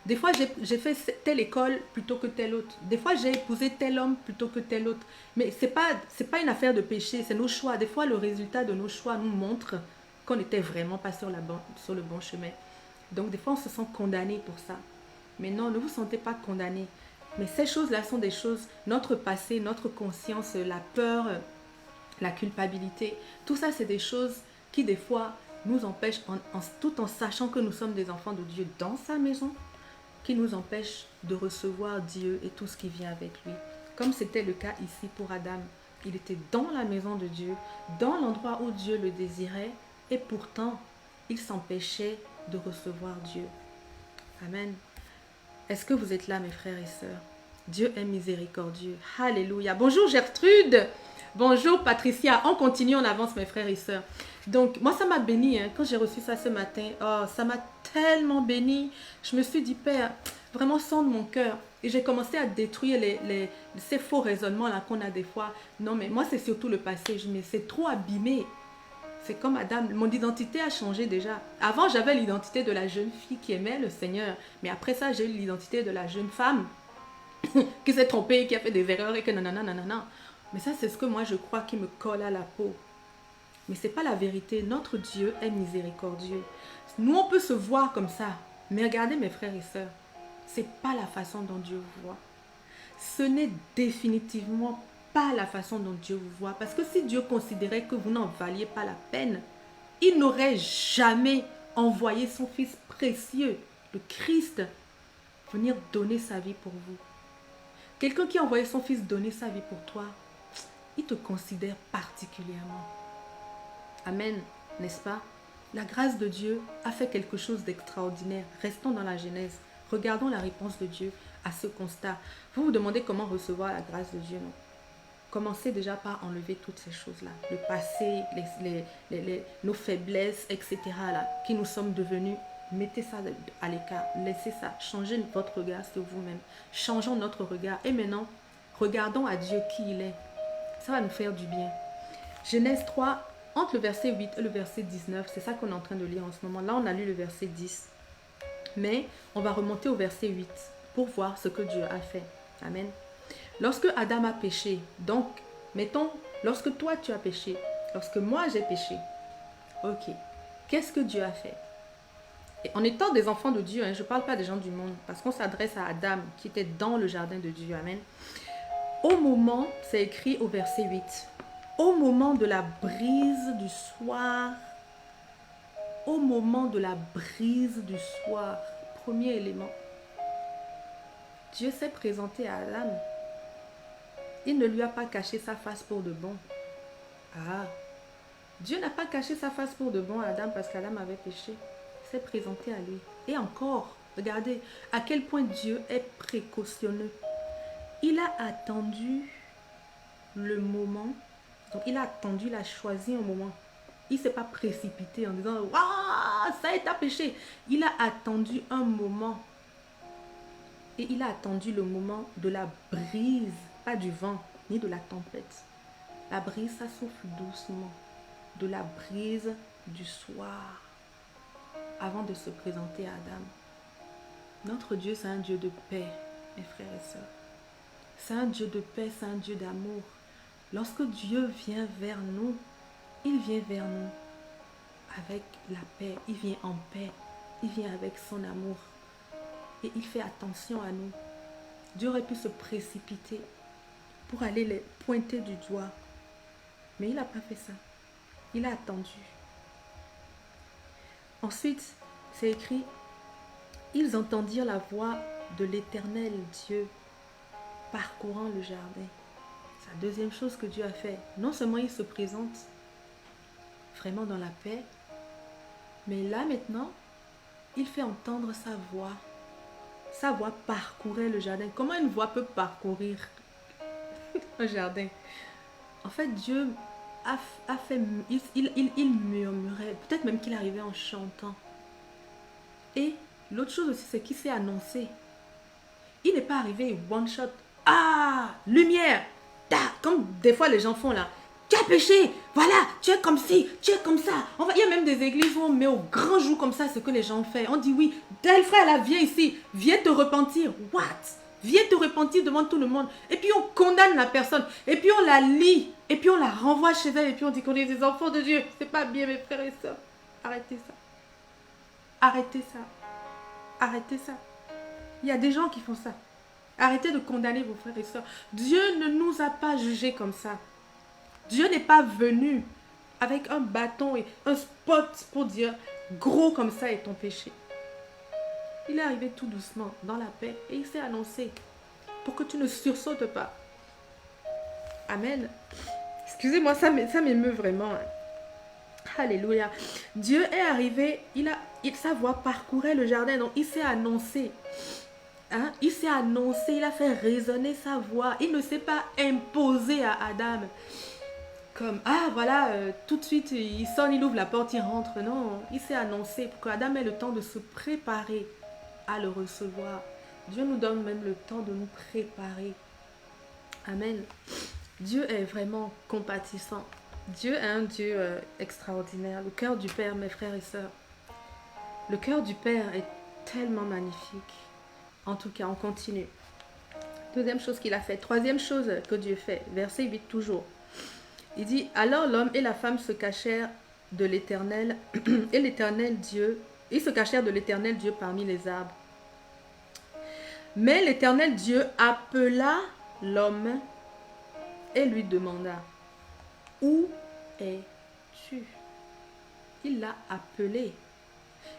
Speaker 1: Des fois, j'ai fait telle école plutôt que telle autre. Des fois, j'ai épousé tel homme plutôt que tel autre. Mais ce n'est pas une affaire de péché, c'est nos choix. Des fois, le résultat de nos choix nous montre qu'on n'était vraiment pas sur le bon chemin. Donc, des fois, on se sent condamné pour ça. Mais non, ne vous sentez pas condamné. Mais ces choses-là sont des choses, notre passé, notre conscience, la peur, la culpabilité. Tout ça, c'est des choses qui, des fois, nous empêchent, tout en sachant que nous sommes des enfants de Dieu dans sa maison, qui nous empêche de recevoir Dieu et tout ce qui vient avec lui. Comme c'était le cas ici pour Adam. Il était dans la maison de Dieu, dans l'endroit où Dieu le désirait, et pourtant, il s'empêchait de recevoir Dieu. Amen. Est-ce que vous êtes là, mes frères et sœurs? Dieu est miséricordieux. Alléluia. Bonjour Gertrude. Bonjour Patricia. On continue, on avance, mes frères et sœurs. Donc, moi, ça m'a béni. Hein. Quand j'ai reçu ça ce matin, oh, ça m'a tellement béni. Je me suis dit, Père, vraiment sonde mon cœur. Et j'ai commencé à détruire ces faux raisonnements-là qu'on a des fois. Non, mais moi, c'est surtout le passé. Mais c'est trop abîmé. C'est comme Adam. Mon identité a changé déjà. Avant, j'avais l'identité de la jeune fille qui aimait le Seigneur. Mais après ça, j'ai eu l'identité de la jeune femme qui s'est trompée, qui a fait des erreurs et que nanana, nanana. Mais ça, c'est ce que moi, je crois qui me colle à la peau. Mais ce n'est pas la vérité. Notre Dieu est miséricordieux. Nous, on peut se voir comme ça. Mais regardez, mes frères et sœurs, ce n'est pas la façon dont Dieu vous voit. Ce n'est définitivement pas la façon dont Dieu vous voit. Parce que si Dieu considérait que vous n'en valiez pas la peine, il n'aurait jamais envoyé son Fils précieux, le Christ, venir donner sa vie pour vous. Quelqu'un qui a envoyé son Fils donner sa vie pour toi, il te considère particulièrement. Amen, n'est-ce pas? La grâce de Dieu a fait quelque chose d'extraordinaire. Restons dans la Genèse. Regardons la réponse de Dieu à ce constat. Vous vous demandez comment recevoir la grâce de Dieu, non? Commencez déjà par enlever toutes ces choses-là. Le passé, nos faiblesses, etc. Là, qui nous sommes devenus. Mettez ça à l'écart. Laissez ça. Changez votre regard sur vous-même. Changeons notre regard. Et maintenant, regardons à Dieu qui il est. Ça va nous faire du bien. Genèse 3, entre le verset 8 et le verset 19, c'est ça qu'on est en train de lire en ce moment. Là, on a lu le verset 10. Mais on va remonter au verset 8 pour voir ce que Dieu a fait. Amen. Lorsque Adam a péché, donc, mettons, lorsque toi tu as péché, lorsque moi j'ai péché, ok, qu'est-ce que Dieu a fait? Et en étant des enfants de Dieu, hein, je ne parle pas des gens du monde, parce qu'on s'adresse à Adam qui était dans le jardin de Dieu. Amen. Au moment, c'est écrit au verset 8, au moment de la brise du soir, au moment de la brise du soir, premier élément, Dieu s'est présenté à Adam. Il ne lui a pas caché sa face pour de bon. Ah, Dieu n'a pas caché sa face pour de bon à Adam parce qu'Adam avait péché. Il s'est présenté à lui. Et encore, regardez à quel point Dieu est précautionneux. Il a attendu le moment. Donc il a attendu, il a choisi un moment. Il ne s'est pas précipité en disant « Waouh, ça est ta péché !» Il a attendu un moment. Et il a attendu le moment de la brise, pas du vent, ni de la tempête. La brise, ça souffle doucement. De la brise du soir, avant de se présenter à Adam. Notre Dieu, c'est un Dieu de paix, mes frères et sœurs. C'est un Dieu de paix, c'est un Dieu d'amour. Lorsque Dieu vient vers nous, il vient vers nous avec la paix, il vient en paix, il vient avec son amour. Et il fait attention à nous. Dieu aurait pu se précipiter pour aller les pointer du doigt. Mais il n'a pas fait ça. Il a attendu. Ensuite, c'est écrit, ils entendirent la voix de l'Éternel Dieu parcourant le jardin. C'est la deuxième chose que Dieu a fait. Non seulement il se présente vraiment dans la paix, mais là maintenant, il fait entendre sa voix. Sa voix parcourait le jardin. Comment une voix peut parcourir un jardin? En fait, Dieu a fait, il murmurait, peut-être même qu'il arrivait en chantant. Et l'autre chose aussi, c'est qu'il s'est annoncé. Il n'est pas arrivé one shot. Ah, lumière, comme des fois les gens font là. Tu as péché, voilà, tu es comme ci, tu es comme ça. Il y a même des églises où on met au grand jour comme ça ce que les gens font. On dit oui, tel frère là, viens ici, viens te repentir. What? Viens te repentir devant tout le monde. Et puis on condamne la personne. Et puis on la lie. Et puis on la renvoie chez elle. Et puis on dit qu'on est des enfants de Dieu. C'est pas bien, mes frères et sœurs. Arrêtez ça. Arrêtez ça. Arrêtez ça. Il y a des gens qui font ça. Arrêtez de condamner vos frères et sœurs. Dieu ne nous a pas jugés comme ça. Dieu n'est pas venu avec un bâton et un spot pour dire gros comme ça est ton péché. Il est arrivé tout doucement dans la paix et il s'est annoncé pour que tu ne sursautes pas. Amen. Excusez-moi, ça m'émeut vraiment. Alléluia. Dieu est arrivé, sa voix parcourait le jardin, donc il s'est annoncé. Hein? Il s'est annoncé, il a fait résonner sa voix. Il ne s'est pas imposé à Adam. Comme, ah voilà, tout de suite, il sonne, il ouvre la porte, il rentre. Non, il s'est annoncé pour qu'Adam ait le temps de se préparer à le recevoir. Dieu nous donne même le temps de nous préparer. Amen. Dieu est vraiment compatissant. Dieu est un Dieu extraordinaire. Le cœur du Père, mes frères et sœurs. Le cœur du Père est tellement magnifique. En tout cas, on continue. Deuxième chose qu'il a fait. Troisième chose que Dieu fait. Verset 8 toujours. Il dit, alors l'homme et la femme se cachèrent de l'Éternel et l'Éternel Dieu. Ils se cachèrent de l'Éternel Dieu parmi les arbres. Mais l'Éternel Dieu appela l'homme et lui demanda, où es-tu? Il l'a appelé.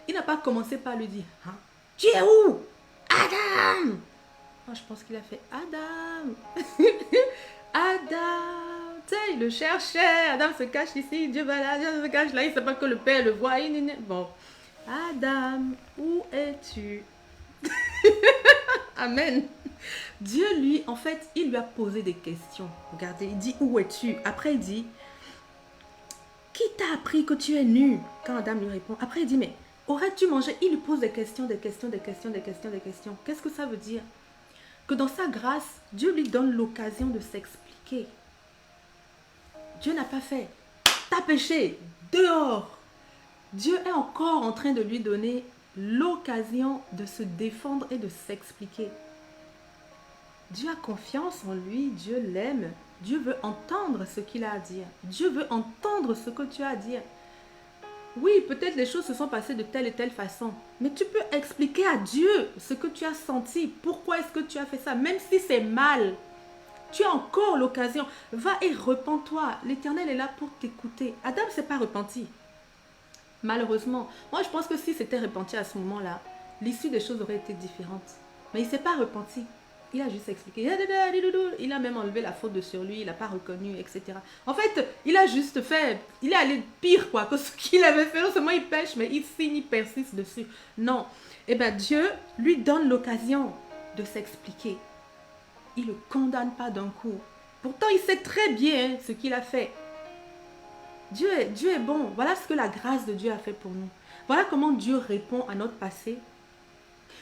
Speaker 1: Il n'a pas commencé par lui dire, hein? Tu es où? Adam! Non, je pense qu'il a fait Adam. Adam. Tu sais, il le cherchait. Adam se cache ici, Dieu va là, Adam se cache là. Il ne sait pas que le Père le voit. Bon. Adam, où es-tu? Amen. Dieu, lui, en fait, il lui a posé des questions. Regardez, il dit, où es-tu? Après, il dit, qui t'a appris que tu es nu? Quand Adam lui répond, après, il dit, mais aurais-tu mangé? Il lui pose des questions, des questions, des questions, des questions, des questions. Qu'est-ce que ça veut dire? Que dans sa grâce, Dieu lui donne l'occasion de s'expliquer. Dieu n'a pas fait, t'as péché, dehors. Dieu est encore en train de lui donner l'occasion de se défendre et de s'expliquer. Dieu a confiance en lui, Dieu l'aime, Dieu veut entendre ce qu'il a à dire. Dieu veut entendre ce que tu as à dire. Oui, peut-être les choses se sont passées de telle et telle façon, mais tu peux expliquer à Dieu ce que tu as senti, pourquoi est-ce que tu as fait ça, même si c'est mal. Tu as encore l'occasion, va et repens-toi. L'Éternel est là pour t'écouter. Adam ne s'est pas repenti. Malheureusement, moi je pense que si c'était repenti à ce moment-là, l'issue des choses aurait été différente. Mais il ne s'est pas repenti. Il a juste expliqué. Il a même enlevé la faute de sur lui. Il n'a pas reconnu, etc. En fait, il a juste fait... Il est allé pire quoi que ce qu'il avait fait. Non seulement il pêche, mais il signe, il persiste dessus. Non. Eh bien, Dieu lui donne l'occasion de s'expliquer. Il ne le condamne pas d'un coup. Pourtant, il sait très bien ce qu'il a fait. Dieu est bon. Voilà ce que la grâce de Dieu a fait pour nous. Voilà comment Dieu répond à notre passé.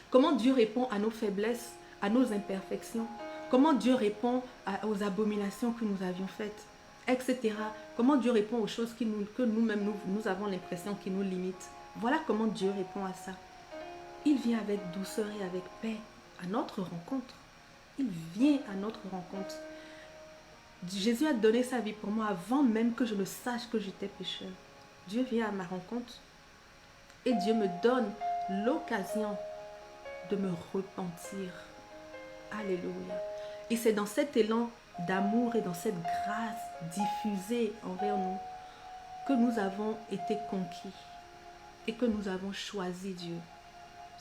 Speaker 1: Comment Dieu répond à nos faiblesses, à nos imperfections. Comment Dieu répond aux abominations que nous avions faites, etc. Comment Dieu répond aux choses que nous-mêmes, nous avons l'impression qui nous limitent. Voilà comment Dieu répond à ça. Il vient avec douceur et avec paix à notre rencontre. Il vient à notre rencontre. Jésus a donné sa vie pour moi avant même que je ne sache que j'étais pécheur. Dieu vient à ma rencontre et Dieu me donne l'occasion de me repentir. Alléluia. Et c'est dans cet élan d'amour et dans cette grâce diffusée envers nous que nous avons été conquis et que nous avons choisi Dieu.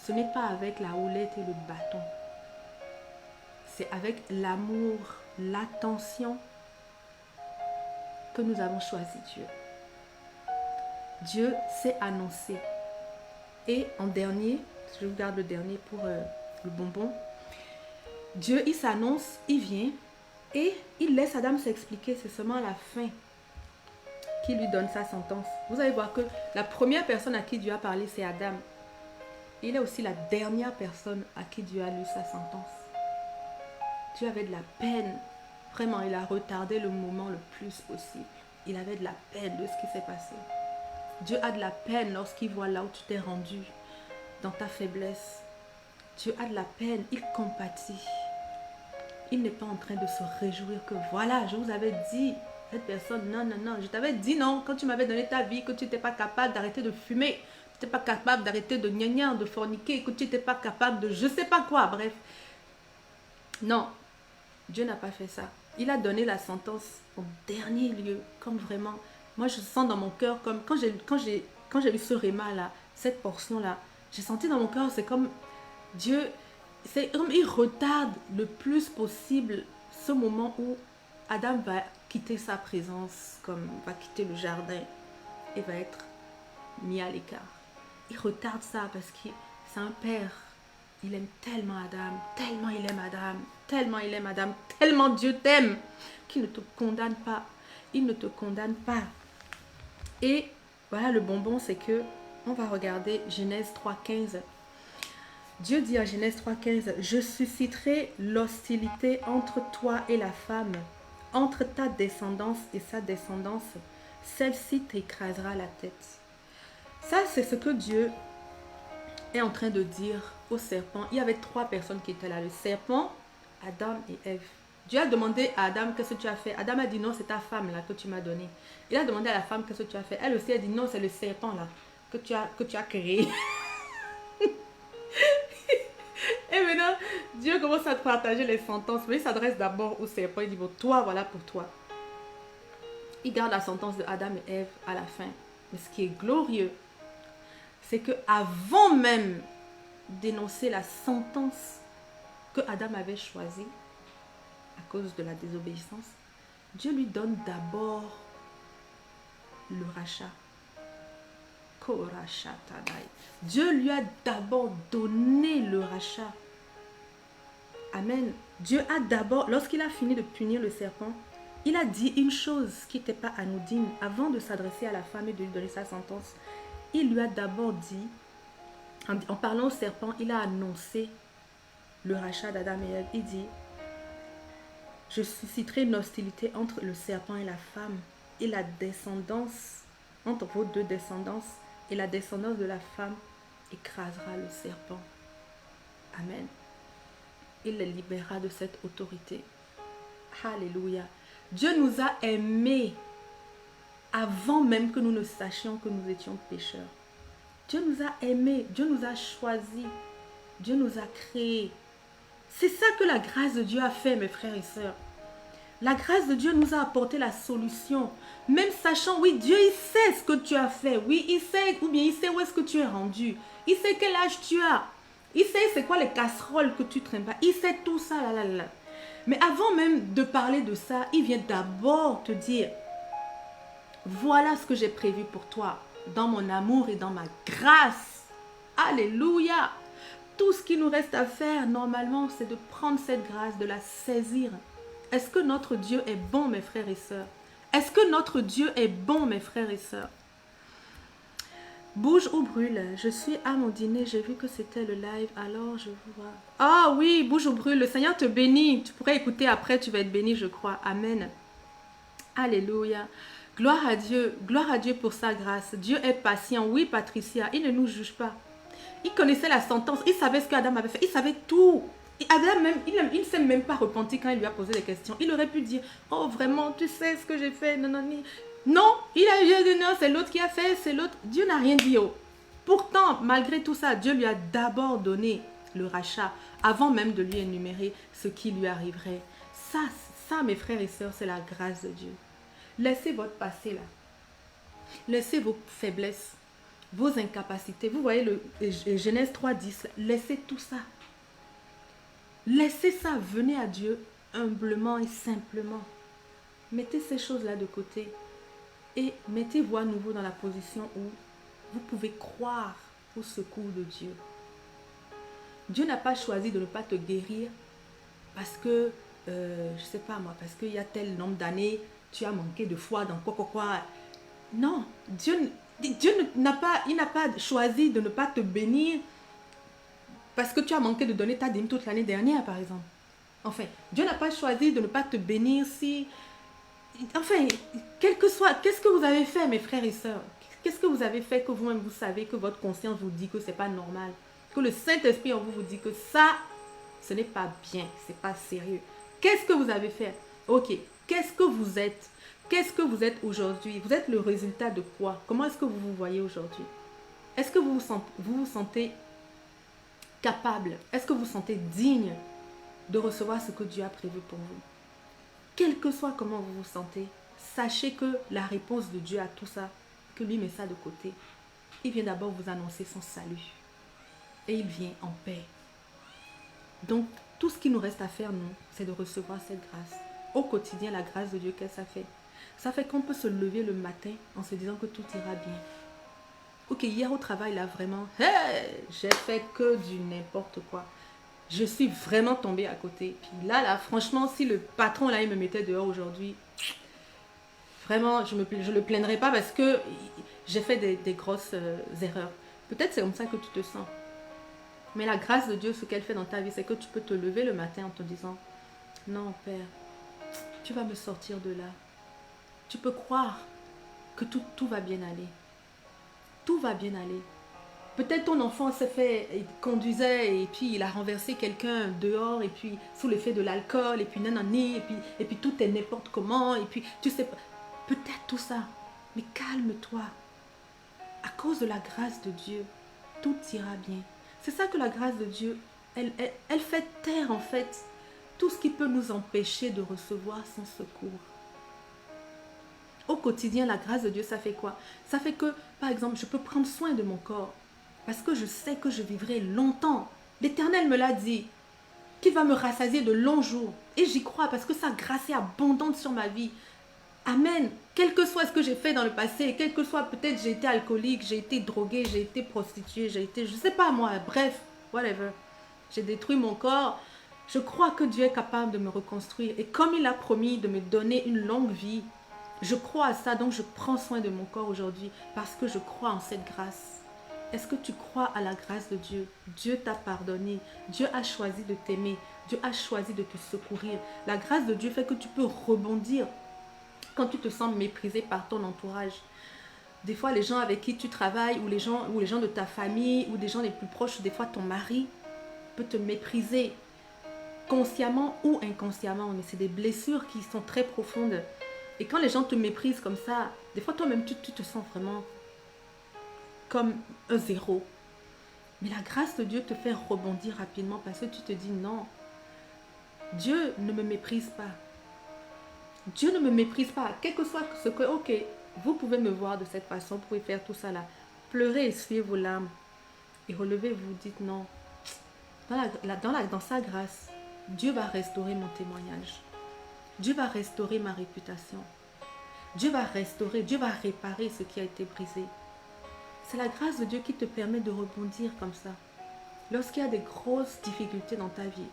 Speaker 1: Ce n'est pas avec la houlette et le bâton. C'est avec l'amour, l'attention que nous avons choisi Dieu. Dieu s'est annoncé. Et en dernier, je vous garde le dernier pour le bonbon. Dieu, il s'annonce, il vient et il laisse Adam s'expliquer. C'est seulement à la fin qu'il lui donne sa sentence. Vous allez voir que la première personne à qui Dieu a parlé, c'est Adam. Il est aussi la dernière personne à qui Dieu a lu sa sentence. Dieu avait de la peine. Vraiment, il a retardé le moment le plus possible. Il avait de la peine de ce qui s'est passé. Dieu a de la peine lorsqu'il voit là où tu t'es rendu, dans ta faiblesse. Dieu a de la peine, il compatit. Il n'est pas en train de se réjouir que voilà, je vous avais dit, cette personne, non, je t'avais dit non, quand tu m'avais donné ta vie, que tu n'étais pas capable d'arrêter de fumer, tu n'étais pas capable d'arrêter de gnagnan, de forniquer, que tu n'étais pas capable de je sais pas quoi, bref. Non, Dieu n'a pas fait ça. Il a donné la sentence au dernier lieu, comme vraiment, moi je sens dans mon cœur, comme quand j'ai vu ce réma là, cette portion là, j'ai senti dans mon cœur, c'est comme Dieu, c'est comme il retarde le plus possible ce moment où Adam va quitter sa présence, comme va quitter le jardin et va être mis à l'écart. Il retarde ça parce que c'est un père. Il aime tellement Adam, tellement il aime Adam, tellement il aime Adam, tellement Dieu t'aime qu'il ne te condamne pas. Il ne te condamne pas. Et voilà le bonbon, c'est que on va regarder Genèse 3,15. Dieu dit à Genèse 3,15, « Je susciterai l'hostilité entre toi et la femme, entre ta descendance et sa descendance. Celle-ci t'écrasera la tête. » Ça, c'est ce que Dieu est en train de dire au serpent. Il y avait 3 personnes qui étaient là. Le serpent, Adam et Ève. Dieu a demandé à Adam, qu'est-ce que tu as fait? Adam a dit, non, c'est ta femme là que tu m'as donnée. Il a demandé à la femme, qu'est-ce que tu as fait? Elle aussi a dit, non, c'est le serpent là que tu as créé. Et maintenant, Dieu commence à partager les sentences. Mais il s'adresse d'abord au serpent. Il dit, bon, toi, voilà pour toi. Il garde la sentence de Adam et Ève à la fin. Mais ce qui est glorieux, c'est que avant même d'énoncer la sentence que Adam avait choisie à cause de la désobéissance, Dieu lui donne d'abord le rachat. Dieu lui a d'abord donné le rachat. Amen. Dieu a d'abord, lorsqu'il a fini de punir le serpent, il a dit une chose qui n'était pas anodine. Avant de s'adresser à la femme et de lui donner sa sentence, il lui a d'abord dit, en parlant au serpent, il a annoncé le rachat d'Adam et Ève. Il dit, je susciterai une hostilité entre le serpent et la femme et la descendance, entre vos 2 descendances, et la descendance de la femme écrasera le serpent. Amen. Il les libérera de cette autorité. Alléluia. Dieu nous a aimés avant même que nous ne sachions que nous étions pécheurs. Dieu nous a aimés, Dieu nous a choisis, Dieu nous a créés. C'est ça que la grâce de Dieu a fait, mes frères et sœurs. La grâce de Dieu nous a apporté la solution. Même sachant, oui, Dieu, il sait ce que tu as fait. Oui, il sait, ou bien il sait où est-ce que tu es rendu. Il sait quel âge tu as. Il sait c'est quoi les casseroles que tu traînes pas. Il sait tout ça, là, là, là. Mais avant même de parler de ça, il vient d'abord te dire, voilà ce que j'ai prévu pour toi, dans mon amour et dans ma grâce. Alléluia. Tout ce qu'il nous reste à faire, normalement, c'est de prendre cette grâce, de la saisir. Est-ce que notre Dieu est bon, mes frères et sœurs? Est-ce que notre Dieu est bon, mes frères et sœurs? Bouge ou brûle. Je suis à mon dîner, j'ai vu que c'était le live, alors je vous vois. Ah oui, bouge ou brûle. Le Seigneur te bénit. Tu pourrais écouter après, tu vas être béni, je crois. Amen. Alléluia. Gloire à Dieu pour sa grâce. Dieu est patient. Oui, Patricia, il ne nous juge pas. Il connaissait la sentence, il savait ce qu'Adam avait fait, il savait tout. Il ne s'est même pas repenti quand il lui a posé des questions. Il aurait pu dire, oh vraiment, tu sais ce que j'ai fait, non, non, non. Non, il a dit non, c'est l'autre qui a fait, c'est l'autre. Dieu n'a rien dit. Oh. Pourtant, malgré tout ça, Dieu lui a d'abord donné le rachat, avant même de lui énumérer ce qui lui arriverait. Ça, mes frères et sœurs, c'est la grâce de Dieu. Laissez votre passé là. Laissez vos faiblesses, vos incapacités. Vous voyez le Genèse 3:10, laissez tout ça. Laissez ça, venez à Dieu humblement et simplement. Mettez ces choses-là de côté et mettez-vous à nouveau dans la position où vous pouvez croire au secours de Dieu. Dieu n'a pas choisi de ne pas te guérir parce que, je ne sais pas moi, parce qu'il y a tel nombre d'années, tu as manqué de foi dans quoi. Non, Dieu n'a pas choisi de ne pas te bénir parce que tu as manqué de donner ta dîme toute l'année dernière, par exemple. Enfin, Dieu n'a pas choisi de ne pas te bénir si... Enfin, quel que soit... Qu'est-ce que vous avez fait, mes frères et sœurs? Qu'est-ce que vous avez fait que vous-même, vous savez, que votre conscience vous dit que ce n'est pas normal? Que le Saint-Esprit en vous vous dit que ça, ce n'est pas bien, ce n'est pas sérieux. Qu'est-ce que vous avez fait? Ok, qu'est-ce que vous êtes? Qu'est-ce que vous êtes aujourd'hui? Vous êtes le résultat de quoi? Comment est-ce que vous vous voyez aujourd'hui? Est-ce que vous vous sentez capable? Est-ce que vous vous sentez digne de recevoir ce que Dieu a prévu pour vous? Quel que soit comment vous vous sentez, sachez que la réponse de Dieu à tout ça, que lui met ça de côté, il vient d'abord vous annoncer son salut. Et il vient en paix. Donc, tout ce qu'il nous reste à faire, nous, c'est de recevoir cette grâce. Au quotidien, la grâce de Dieu, qu'est-ce que ça fait? Ça fait qu'on peut se lever le matin en se disant que tout ira bien. Ok, hier au travail, là, vraiment, hey, j'ai fait que du n'importe quoi. Je suis vraiment tombée à côté. Puis là, franchement, si le patron, là, il me mettait dehors aujourd'hui, vraiment, je le plaindrais pas parce que j'ai fait des grosses erreurs. Peut-être c'est comme ça que tu te sens. Mais la grâce de Dieu, ce qu'elle fait dans ta vie, c'est que tu peux te lever le matin en te disant, non, Père, tu vas me sortir de là. Tu peux croire que tout va bien aller. Tout va bien aller. Peut-être ton enfant s'est fait, il conduisait et puis il a renversé quelqu'un dehors et puis sous l'effet de l'alcool et puis nanani et puis tout est n'importe comment et puis tu sais pas. Peut-être tout ça. Mais calme-toi. À cause de la grâce de Dieu, tout ira bien. C'est ça que la grâce de Dieu, elle fait taire en fait tout ce qui peut nous empêcher de recevoir son secours. Au quotidien, la grâce de Dieu, ça fait quoi? Ça fait que, par exemple, je peux prendre soin de mon corps parce que je sais que je vivrai longtemps. L'Éternel me l'a dit, qu'il va me rassasier de longs jours. Et j'y crois parce que sa grâce est abondante sur ma vie. Amen. Quel que soit ce que j'ai fait dans le passé, quel que soit, peut-être j'ai été alcoolique, j'ai été droguée, j'ai été prostituée, j'ai été, je sais pas moi, bref, whatever. J'ai détruit mon corps. Je crois que Dieu est capable de me reconstruire. Et comme il a promis de me donner une longue vie, je crois à ça, donc je prends soin de mon corps aujourd'hui parce que je crois en cette grâce. Est-ce que tu crois à la grâce de Dieu? Dieu t'a pardonné. Dieu a choisi de t'aimer. Dieu a choisi de te secourir. La grâce de Dieu fait que tu peux rebondir quand tu te sens méprisé par ton entourage. Des fois, les gens avec qui tu travailles ou les gens de ta famille ou des gens les plus proches, des fois ton mari peut te mépriser consciemment ou inconsciemment. Mais c'est des blessures qui sont très profondes. Et quand les gens te méprisent comme ça, des fois toi-même tu te sens vraiment comme un zéro. Mais la grâce de Dieu te fait rebondir rapidement parce que tu te dis non, Dieu ne me méprise pas. Dieu ne me méprise pas. Quel que soit ce que, ok, vous pouvez me voir de cette façon, vous pouvez faire tout ça là. Pleurez, essuyez vos larmes et relevez-vous, dites non, Dans sa grâce, Dieu va restaurer mon témoignage. Dieu va restaurer ma réputation. Dieu va restaurer, Dieu va réparer ce qui a été brisé. C'est la grâce de Dieu qui te permet de rebondir comme ça. Lorsqu'il y a des grosses difficultés dans ta vie,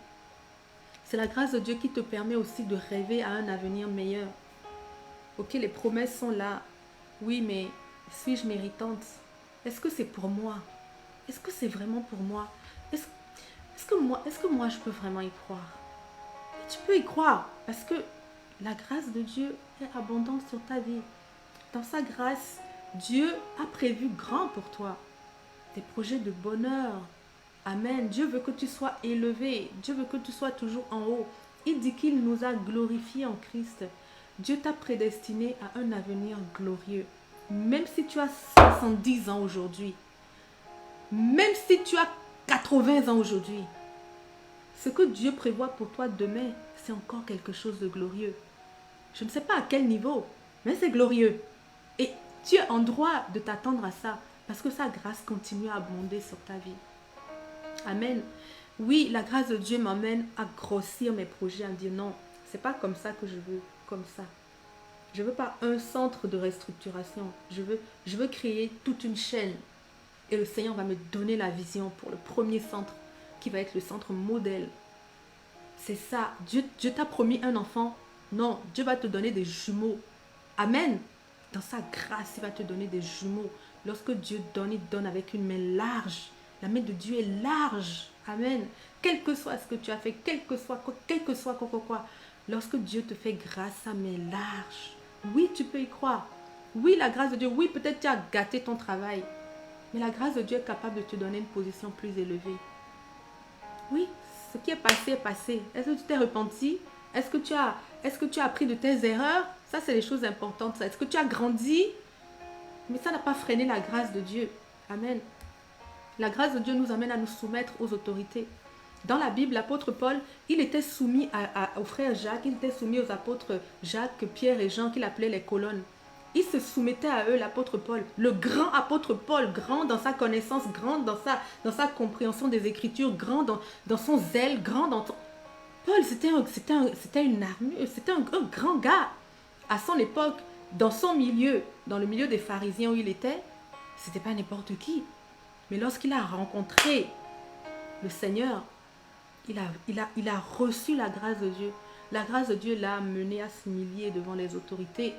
Speaker 1: c'est la grâce de Dieu qui te permet aussi de rêver à un avenir meilleur. Ok, les promesses sont là. Oui, mais suis-je méritante? Est-ce que c'est pour moi? Est-ce que c'est vraiment pour moi? Est-ce que moi je peux vraiment y croire? Et tu peux y croire parce que la grâce de Dieu est abondante sur ta vie. Dans sa grâce, Dieu a prévu grand pour toi. Des projets de bonheur. Amen. Dieu veut que tu sois élevé. Dieu veut que tu sois toujours en haut. Il dit qu'il nous a glorifiés en Christ. Dieu t'a prédestiné à un avenir glorieux. Même si tu as 70 ans aujourd'hui, même si tu as 80 ans aujourd'hui, ce que Dieu prévoit pour toi demain, c'est encore quelque chose de glorieux. Je ne sais pas à quel niveau, mais c'est glorieux. Et tu es en droit de t'attendre à ça, parce que sa grâce continue à abonder sur ta vie. Amen. Oui, la grâce de Dieu m'amène à grossir mes projets, à dire non, c'est pas comme ça que je veux, comme ça. Je veux pas un centre de restructuration. Je veux créer toute une chaîne. Et le Seigneur va me donner la vision pour le premier centre, qui va être le centre modèle. C'est ça. Dieu t'a promis un enfant. Non, Dieu va te donner des jumeaux. Amen. Dans sa grâce, il va te donner des jumeaux. Lorsque Dieu donne, il donne avec une main large. La main de Dieu est large. Amen. Quel que soit ce que tu as fait, quel que soit quoi. Lorsque Dieu te fait grâce, sa main large. Oui, tu peux y croire. Oui, la grâce de Dieu. Oui, peut-être tu as gâté ton travail. Mais la grâce de Dieu est capable de te donner une position plus élevée. Oui, ce qui est passé est passé. Est-ce que tu t'es repenti? Est-ce que tu as appris de tes erreurs? Ça, c'est les choses importantes. Est-ce que tu as grandi? Mais ça n'a pas freiné la grâce de Dieu. Amen. La grâce de Dieu nous amène à nous soumettre aux autorités. Dans la Bible, l'apôtre Paul, il était soumis au frère Jacques, il était soumis aux apôtres Jacques, Pierre et Jean, qu'il appelait les colonnes. Il se soumettait à eux, l'apôtre Paul. Le grand apôtre Paul, grand dans sa connaissance, grand dans sa compréhension des Écritures, grand dans son zèle, grand dans... Paul, c'était une armure, c'était un grand gars. À son époque, dans son milieu, dans le milieu des pharisiens où il était, c'était pas n'importe qui. Mais lorsqu'il a rencontré le Seigneur, il a reçu la grâce de Dieu. La grâce de Dieu l'a amené à s'humilier devant les autorités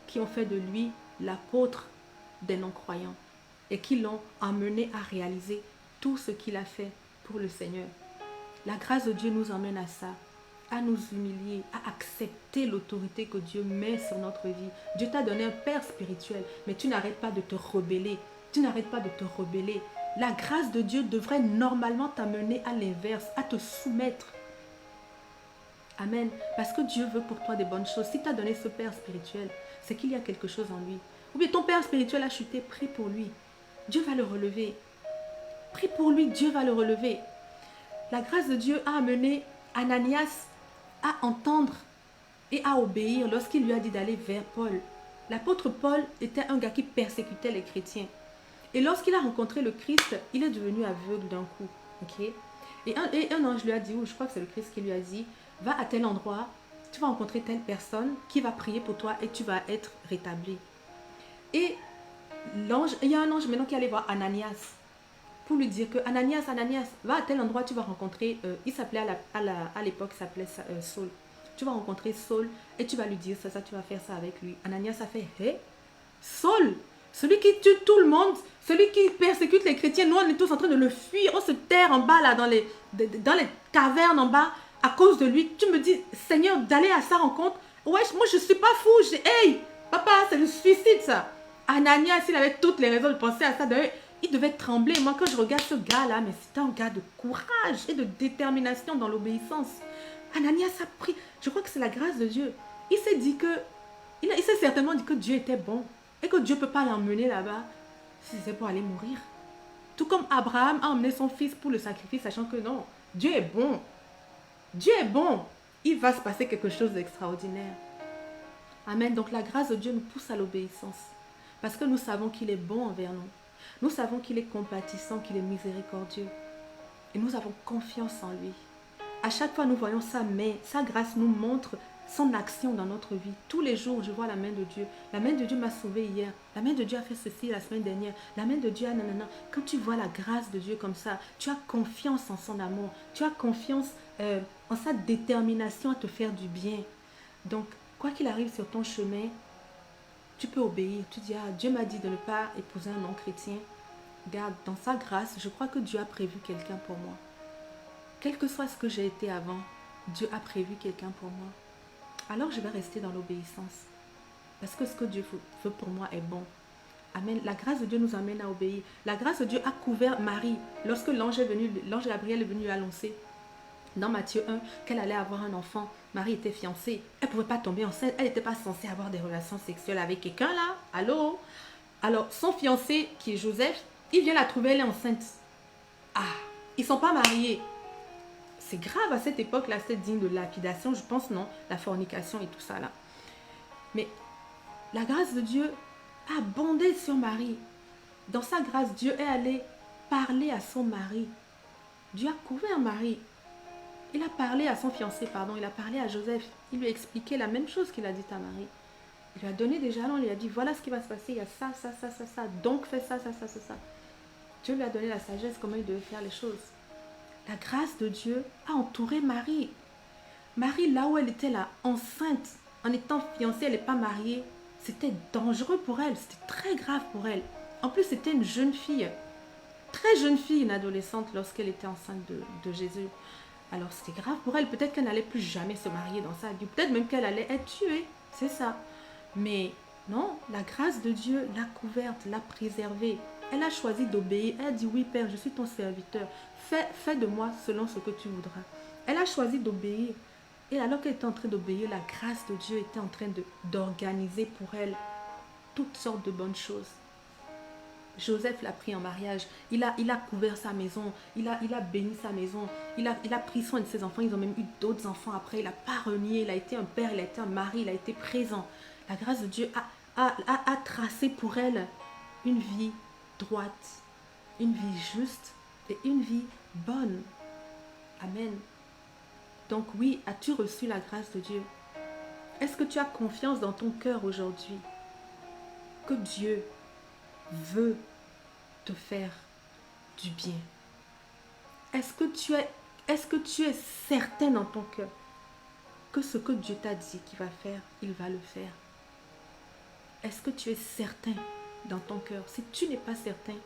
Speaker 1: qui ont fait de lui l'apôtre des non-croyants et qui l'ont amené à réaliser tout ce qu'il a fait pour le Seigneur. La grâce de Dieu nous emmène à ça, à nous humilier, à accepter l'autorité que Dieu met sur notre vie. Dieu t'a donné un père spirituel, mais tu n'arrêtes pas de te rebeller. Tu n'arrêtes pas de te rebeller. La grâce de Dieu devrait normalement t'amener à l'inverse, à te soumettre. Amen. Parce que Dieu veut pour toi des bonnes choses. Si tu as donné ce père spirituel, c'est qu'il y a quelque chose en lui. Ou bien ton père spirituel a chuté, prie pour lui. Dieu va le relever. Prie pour lui, Dieu va le relever. La grâce de Dieu a amené Ananias à entendre et à obéir lorsqu'il lui a dit d'aller vers Paul. L'apôtre Paul était un gars qui persécutait les chrétiens. Et lorsqu'il a rencontré le Christ, il est devenu aveugle d'un coup. Okay? Et un ange lui a dit, ou je crois que c'est le Christ qui lui a dit, va à tel endroit, tu vas rencontrer telle personne qui va prier pour toi et tu vas être rétabli. Et il y a un ange maintenant qui allait voir Ananias pour lui dire que Ananias, va à tel endroit, tu vas rencontrer, il s'appelait à l'époque, il s'appelait Saul. Tu vas rencontrer Saul et tu vas lui dire ça, tu vas faire ça avec lui. Ananias a fait, hé, Saul, celui qui tue tout le monde, celui qui persécute les chrétiens, nous on est tous en train de le fuir, on se terre en bas là dans les cavernes en bas à cause de lui. Tu me dis, Seigneur, d'aller à sa rencontre. Ouais, moi je suis pas fou. Hey, papa, c'est le suicide ça. Ananias, il avait toutes les raisons de penser à ça. D'ailleurs, il devait trembler. Moi quand je regarde ce gars là, mais c'était un gars de courage et de détermination dans l'obéissance. Ananias a pris, je crois que c'est la grâce de Dieu. Il s'est dit que, il s'est certainement dit que Dieu était bon. Et que Dieu ne peut pas l'emmener là-bas si c'est pour aller mourir. Tout comme Abraham a emmené son fils pour le sacrifice, sachant que non, Dieu est bon. Dieu est bon. Il va se passer quelque chose d'extraordinaire. Amen. Donc la grâce de Dieu nous pousse à l'obéissance. Parce que nous savons qu'il est bon envers nous. Nous savons qu'il est compatissant, qu'il est miséricordieux. et nous avons confiance en lui. À chaque fois, nous voyons sa main, sa grâce nous montre son action dans notre vie. Tous les jours, je vois la main de Dieu. La main de Dieu m'a sauvé hier. La main de Dieu a fait ceci la semaine dernière. La main de Dieu a nanana. Quand tu vois la grâce de Dieu comme ça, tu as confiance en son amour. Tu as confiance en sa détermination à te faire du bien. Donc, quoi qu'il arrive sur ton chemin, tu peux obéir. Tu dis, ah, Dieu m'a dit de ne pas épouser un non-chrétien. Regarde, dans sa grâce, je crois que Dieu a prévu quelqu'un pour moi. Quel que soit ce que j'ai été avant, Dieu a prévu quelqu'un pour moi. Alors je vais rester dans l'obéissance. Parce que ce que Dieu veut pour moi est bon. Amen. La grâce de Dieu nous amène à obéir. La grâce de Dieu a couvert Marie. Lorsque l'ange Gabriel est venu lui annoncer dans Matthieu 1 qu'elle allait avoir un enfant. Marie était fiancée. Elle ne pouvait pas tomber enceinte. Elle n'était pas censée avoir des relations sexuelles avec quelqu'un là. Allô? Alors son fiancé qui est Joseph, il vient la trouver, elle est enceinte. Ah, ils ne sont pas mariés. C'est grave à cette époque-là, c'est digne de lapidation, je pense, non? La fornication et tout ça là. Mais la grâce de Dieu a abondé sur Marie. Dans sa grâce, Dieu est allé parler à son mari. Dieu a couvert Marie. Il a parlé à son fiancé, pardon, il a parlé à Joseph. Il lui a expliqué la même chose qu'il a dit à Marie. Il lui a donné des jalons, il lui a dit, voilà ce qui va se passer, il y a ça, ça, ça, ça, ça. Donc fais ça, ça, ça, ça, ça. Dieu lui a donné la sagesse, comment il devait faire les choses. La grâce de Dieu a entouré Marie. Marie, là où elle était là, enceinte, en étant fiancée, elle n'est pas mariée, c'était dangereux pour elle, c'était très grave pour elle. En plus, c'était une jeune fille, très jeune fille, une adolescente, lorsqu'elle était enceinte de Jésus. Alors, c'était grave pour elle. Peut-être qu'elle n'allait plus jamais se marier dans sa vie. Peut-être même qu'elle allait être tuée, c'est ça. Mais non, la grâce de Dieu l'a couverte, l'a préservée. Elle a choisi d'obéir. Elle a dit, oui, Père, je suis ton serviteur. Fais de moi selon ce que tu voudras. Elle a choisi d'obéir. Et alors qu'elle était en train d'obéir, la grâce de Dieu était en train d'organiser pour elle toutes sortes de bonnes choses. Joseph l'a pris en mariage. Il a couvert sa maison. Il a béni sa maison. Il a pris soin de ses enfants. Ils ont même eu d'autres enfants après. Il n'a pas renié. Il a été un père, il a été un mari, il a été présent. La grâce de Dieu a tracé pour elle une vie droite, une vie juste et une vie bonne. Amen. Donc oui, as-tu reçu la grâce de Dieu? Est-ce que tu as confiance dans ton cœur aujourd'hui que Dieu veut te faire du bien? Est-ce que tu es certain dans ton cœur que ce que Dieu t'a dit qu'il va faire, il va le faire? Est-ce que tu es certain dans ton cœur? Si tu n'es pas certain,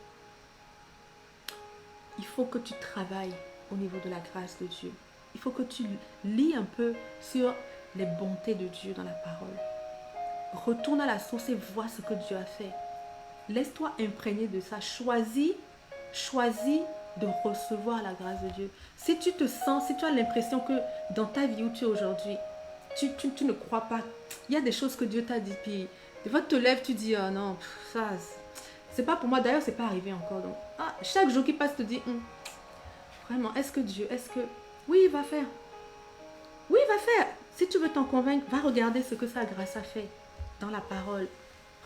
Speaker 1: il faut que tu travailles au niveau de la grâce de Dieu. Il faut que tu lis un peu sur les bontés de Dieu dans la parole. Retourne à la source et vois ce que Dieu a fait. Laisse-toi imprégner de ça. Choisis de recevoir la grâce de Dieu. Si tu te sens, si tu as l'impression que dans ta vie où tu es aujourd'hui, tu ne crois pas, il y a des choses que Dieu t'a dit, puis des fois tu te lèves, tu dis, oh non, ça, c'est pas pour moi. D'ailleurs, c'est pas arrivé encore. Donc, chaque jour qui passe, tu te dis, vraiment, est-ce que Dieu, oui, il va faire. Oui, il va faire. Si tu veux t'en convaincre, va regarder ce que sa grâce a fait dans la parole.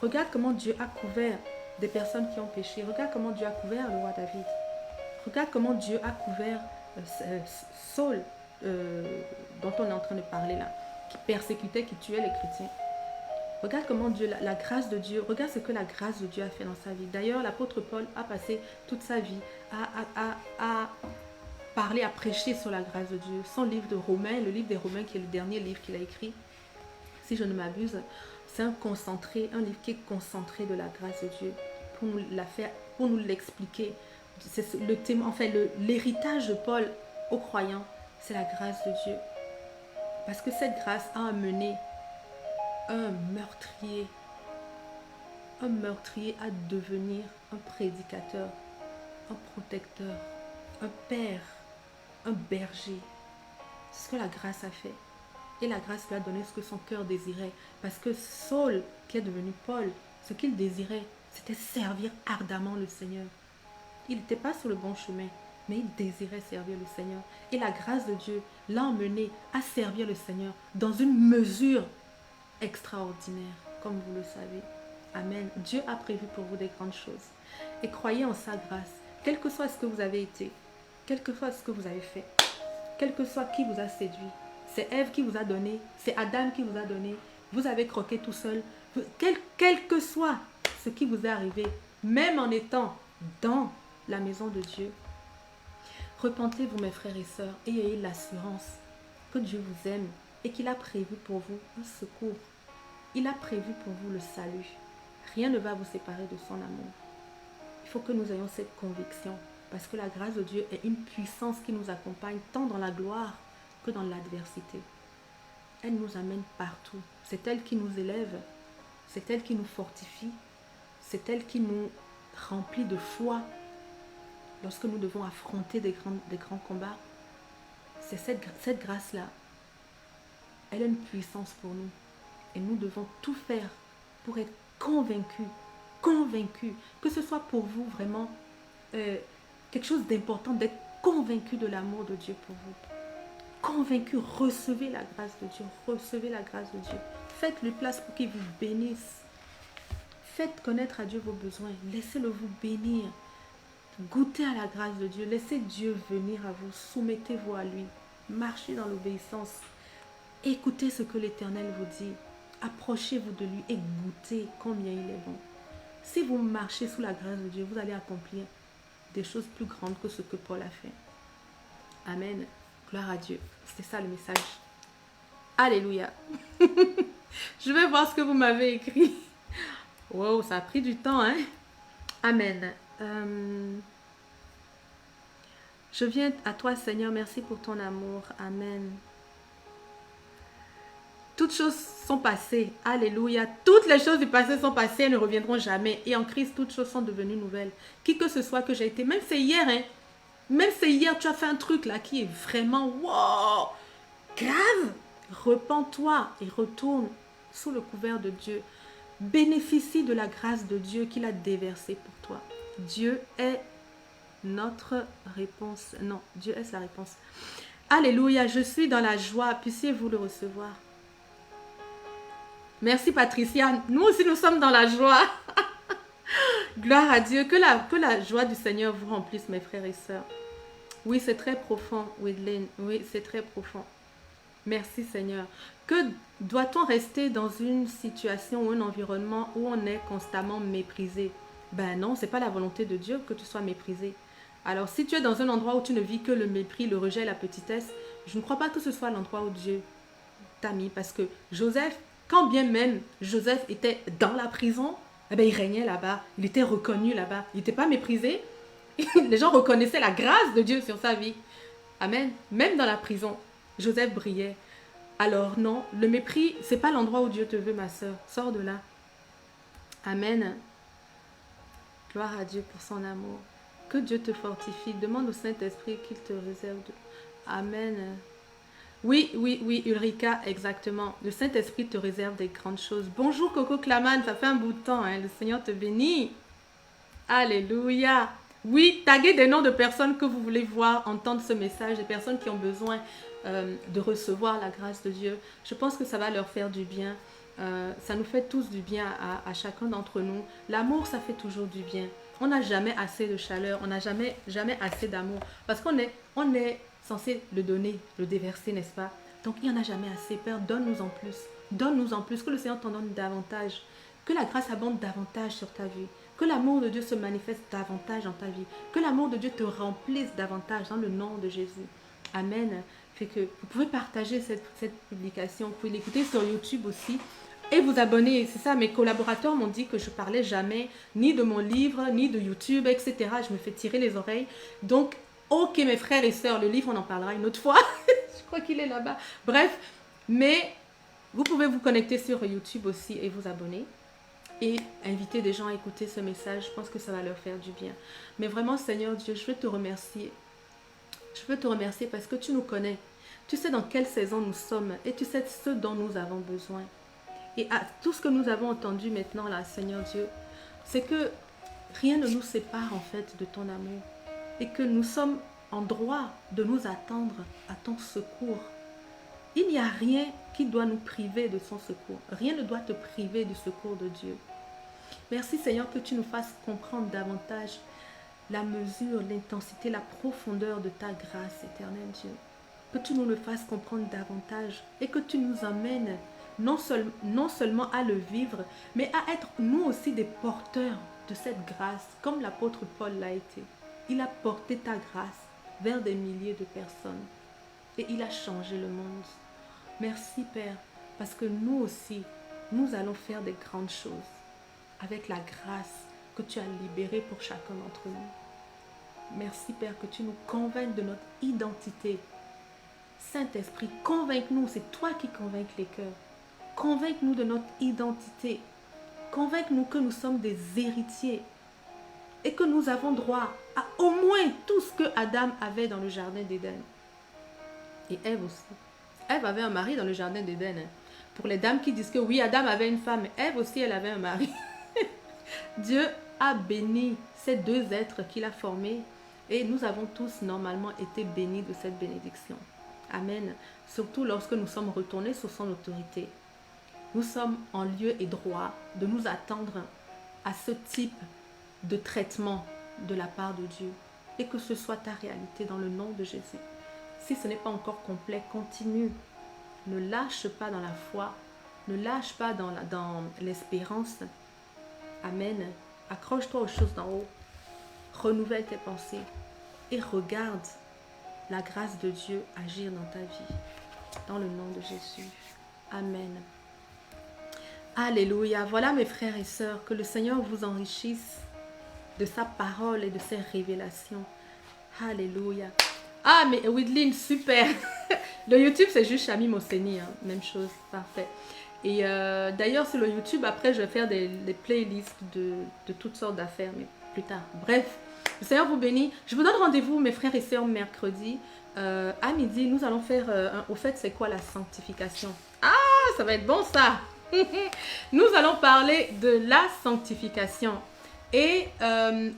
Speaker 1: Regarde comment Dieu a couvert des personnes qui ont péché. Regarde comment Dieu a couvert le roi David. Regarde comment Dieu a couvert Saul, dont on est en train de parler là, qui persécutait, qui tuait les chrétiens. Regarde comment Dieu, la grâce de Dieu, regarde ce que la grâce de Dieu a fait dans sa vie. D'ailleurs, l'apôtre Paul a passé toute sa vie à parler, à prêcher sur la grâce de Dieu. Son livre de Romains, le livre des Romains qui est le dernier livre qu'il a écrit, si je ne m'abuse, c'est un livre qui est concentré de la grâce de Dieu pour nous l'expliquer. C'est le thème, enfin l'héritage de Paul aux croyants, c'est la grâce de Dieu. Parce que cette grâce a amené un meurtrier à devenir un prédicateur, un protecteur, un père, un berger. C'est ce que la grâce a fait. Et la grâce lui a donné ce que son cœur désirait. Parce que Saul, qui est devenu Paul, ce qu'il désirait, c'était servir ardemment le Seigneur. Il n'était pas sur le bon chemin, mais il désirait servir le Seigneur. Et la grâce de Dieu l'a emmené à servir le Seigneur dans une mesure extraordinaire, comme vous le savez. Amen. Dieu a prévu pour vous des grandes choses. Et croyez en sa grâce, quel que soit ce que vous avez été. quel que soit ce que vous avez fait, quel que soit qui vous a séduit, c'est Ève qui vous a donné, c'est Adam qui vous a donné, vous avez croqué tout seul, quel que soit ce qui vous est arrivé, même en étant dans la maison de Dieu, repentez-vous mes frères et sœurs et ayez l'assurance que Dieu vous aime et qu'il a prévu pour vous un secours. Il a prévu pour vous le salut. Rien ne va vous séparer de son amour. Il faut que nous ayons cette conviction parce que la grâce de Dieu est une puissance qui nous accompagne tant dans la gloire que dans l'adversité. Elle nous amène partout. C'est elle qui nous élève. C'est elle qui nous fortifie. C'est elle qui nous remplit de foi lorsque nous devons affronter des grands combats. C'est cette grâce-là. Elle a une puissance pour nous. Et nous devons tout faire pour être convaincus, que ce soit pour vous vraiment quelque chose d'important, d'être convaincu de l'amour de Dieu pour vous. Convaincu, recevez la grâce de Dieu, recevez la grâce de Dieu. Faites-lui place pour qu'il vous bénisse. Faites connaître à Dieu vos besoins, laissez-le vous bénir. Goûtez à la grâce de Dieu, laissez Dieu venir à vous, soumettez-vous à lui, marchez dans l'obéissance. Écoutez ce que l'Éternel vous dit. Approchez-vous de lui et goûtez combien il est bon. Si vous marchez sous la grâce de Dieu, vous allez accomplir des choses plus grandes que ce que Paul a fait. Amen. Gloire à Dieu. C'était ça le message. Alléluia. Je vais voir ce que vous m'avez écrit. Wow, ça a pris du temps, hein? Amen. Je viens à toi, Seigneur. Merci pour ton amour. Amen. Toutes choses sont passées. Alléluia. Toutes les choses du passé sont passées et ne reviendront jamais. Et en Christ, toutes choses sont devenues nouvelles. Qui que ce soit que j'ai été, même c'est hier, hein. Même c'est hier, tu as fait un truc là qui est vraiment wow, grave. Repens-toi et retourne sous le couvert de Dieu. Bénéficie de la grâce de Dieu qu'il a déversée pour toi. Dieu est notre réponse. Non, Dieu est sa réponse. Alléluia, je suis dans la joie. Puissiez-vous le recevoir. Merci Patricia. Nous aussi, nous sommes dans la joie. Gloire à Dieu. Que la joie du Seigneur vous remplisse, mes frères et sœurs. Oui, c'est très profond, Widlene. Oui, c'est très profond. Merci Seigneur. Que doit-on rester dans une situation ou un environnement où on est constamment méprisé? Ben non, ce n'est pas la volonté de Dieu que tu sois méprisé. Alors si tu es dans un endroit où tu ne vis que le mépris, le rejet, la petitesse, je ne crois pas que ce soit l'endroit où Dieu t'a mis. Parce que Joseph, quand bien même Joseph était dans la prison, eh bien, il régnait là-bas, il était reconnu là-bas, il n'était pas méprisé. Les gens reconnaissaient la grâce de Dieu sur sa vie. Amen. Même dans la prison, Joseph brillait. Alors non, le mépris, ce n'est pas l'endroit où Dieu te veut, ma soeur. Sors de là. Amen. Gloire à Dieu pour son amour. Que Dieu te fortifie. Demande au Saint-Esprit qu'il te réserve. Amen. Oui, Ulrika, exactement. Le Saint-Esprit te réserve des grandes choses. Bonjour Coco Claman, ça fait un bout de temps. Hein? Le Seigneur te bénit. Alléluia. Oui, taguez des noms de personnes que vous voulez voir, entendre ce message, des personnes qui ont besoin de recevoir la grâce de Dieu. Je pense que ça va leur faire du bien. Ça nous fait tous du bien à chacun d'entre nous. L'amour, ça fait toujours du bien. On n'a jamais assez de chaleur, on n'a jamais assez d'amour. Parce qu'on est censé le donner, le déverser, n'est-ce pas? Donc, il n'y en a jamais assez. Père, donne-nous en plus. Donne-nous en plus. Que le Seigneur t'en donne davantage. Que la grâce abonde davantage sur ta vie. Que l'amour de Dieu se manifeste davantage dans ta vie. Que l'amour de Dieu te remplisse davantage dans le nom de Jésus. Amen. Fait que vous pouvez partager cette publication. Vous pouvez l'écouter sur YouTube aussi. Et vous abonner. C'est ça, mes collaborateurs m'ont dit que je parlais jamais ni de mon livre, ni de YouTube, etc. Je me fais tirer les oreilles. Donc, ok mes frères et sœurs, le livre, on en parlera une autre fois. Je crois qu'il est là-bas. Bref, mais vous pouvez vous connecter sur YouTube aussi et vous abonner. Et inviter des gens à écouter ce message. Je pense que ça va leur faire du bien. Mais vraiment, Seigneur Dieu, je veux te remercier. Je veux te remercier parce que tu nous connais. Tu sais dans quelle saison nous sommes. Et tu sais ce dont nous avons besoin. Et à tout ce que nous avons entendu maintenant là, Seigneur Dieu, c'est que rien ne nous sépare en fait de ton amour. Et que nous sommes en droit de nous attendre à ton secours. Il n'y a rien qui doit nous priver de son secours. Rien ne doit te priver du secours de Dieu. Merci Seigneur que tu nous fasses comprendre davantage la mesure, l'intensité, la profondeur de ta grâce, éternel Dieu. Que tu nous le fasses comprendre davantage et que tu nous amènes non seulement à le vivre, mais à être nous aussi des porteurs de cette grâce, comme l'apôtre Paul l'a été. Il a porté ta grâce vers des milliers de personnes et il a changé le monde. Merci Père, parce que nous aussi, nous allons faire des grandes choses avec la grâce que tu as libérée pour chacun d'entre nous. Merci Père que tu nous convainques de notre identité. Saint-Esprit, convainc-nous, c'est toi qui convaincs les cœurs. Convainc-nous de notre identité. Convainc-nous que nous sommes des héritiers et que nous avons droit à au moins tout ce que Adam avait dans le jardin d'Éden. Et Ève aussi. Ève avait un mari dans le jardin d'Éden. Pour les dames qui disent que oui, Adam avait une femme, mais Ève aussi, elle avait un mari. Dieu a béni ces deux êtres qu'il a formés et nous avons tous normalement été bénis de cette bénédiction. Amen. Surtout lorsque nous sommes retournés sous son autorité. Nous sommes en lieu et droit de nous attendre à ce type de traitement de la part de Dieu. Et que ce soit ta réalité dans le nom de Jésus. Si ce n'est pas encore complet, continue. Ne lâche pas dans la foi. Ne lâche pas dans l'espérance. Amen. Accroche-toi aux choses d'en haut. Renouvelle tes pensées. Et regarde la grâce de Dieu agir dans ta vie. Dans le nom de Jésus. Amen. Alléluia. Voilà mes frères et sœurs, que le Seigneur vous enrichisse de sa parole et de ses révélations. Alléluia. Ah, mais Widlin, super. Le YouTube, c'est juste Chami Moseni, hein. Même chose, parfait. Et d'ailleurs, sur le YouTube, après, je vais faire des playlists de toutes sortes d'affaires, mais plus tard. Bref, le Seigneur vous bénit. Je vous donne rendez-vous, mes frères et sœurs, mercredi. À midi, nous allons faire... au fait, c'est quoi la sanctification? Ah, ça va être bon, ça. Nous allons parler de la sanctification. Et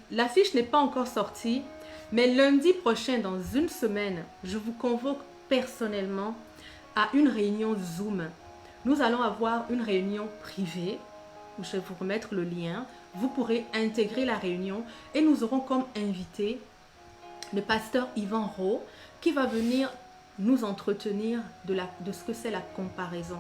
Speaker 1: l'affiche n'est pas encore sortie. Mais lundi prochain, dans une semaine, je vous convoque personnellement à une réunion Zoom. Nous allons avoir une réunion privée, où je vais vous remettre le lien. Vous pourrez intégrer la réunion et nous aurons comme invité le pasteur Yvan Rowe qui va venir nous entretenir de ce que c'est la comparaison.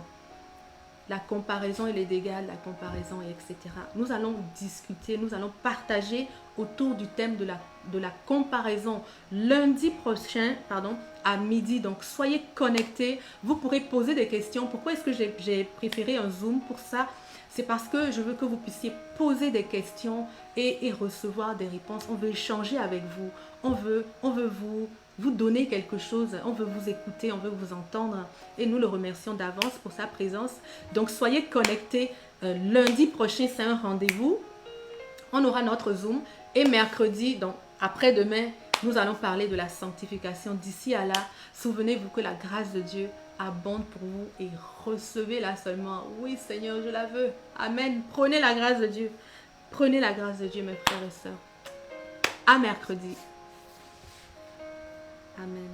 Speaker 1: La comparaison et les dégâts de la comparaison, etc. Nous allons discuter, nous allons partager autour du thème de la comparaison lundi prochain, à midi. Donc, soyez connectés. Vous pourrez poser des questions. Pourquoi est-ce que j'ai préféré un Zoom pour ça? C'est parce que je veux que vous puissiez poser des questions et recevoir des réponses. On veut échanger avec vous. On veut vous donner quelque chose. On veut vous écouter, on veut vous entendre. Et nous le remercions d'avance pour sa présence. Donc, soyez connectés. Lundi prochain, c'est un rendez-vous. On aura notre Zoom. Et mercredi, donc après-demain, nous allons parler de la sanctification. D'ici à là, souvenez-vous que la grâce de Dieu abonde pour vous et recevez-la seulement. Oui, Seigneur, je la veux. Amen. Prenez la grâce de Dieu. Prenez la grâce de Dieu, mes frères et sœurs. À mercredi. Amen.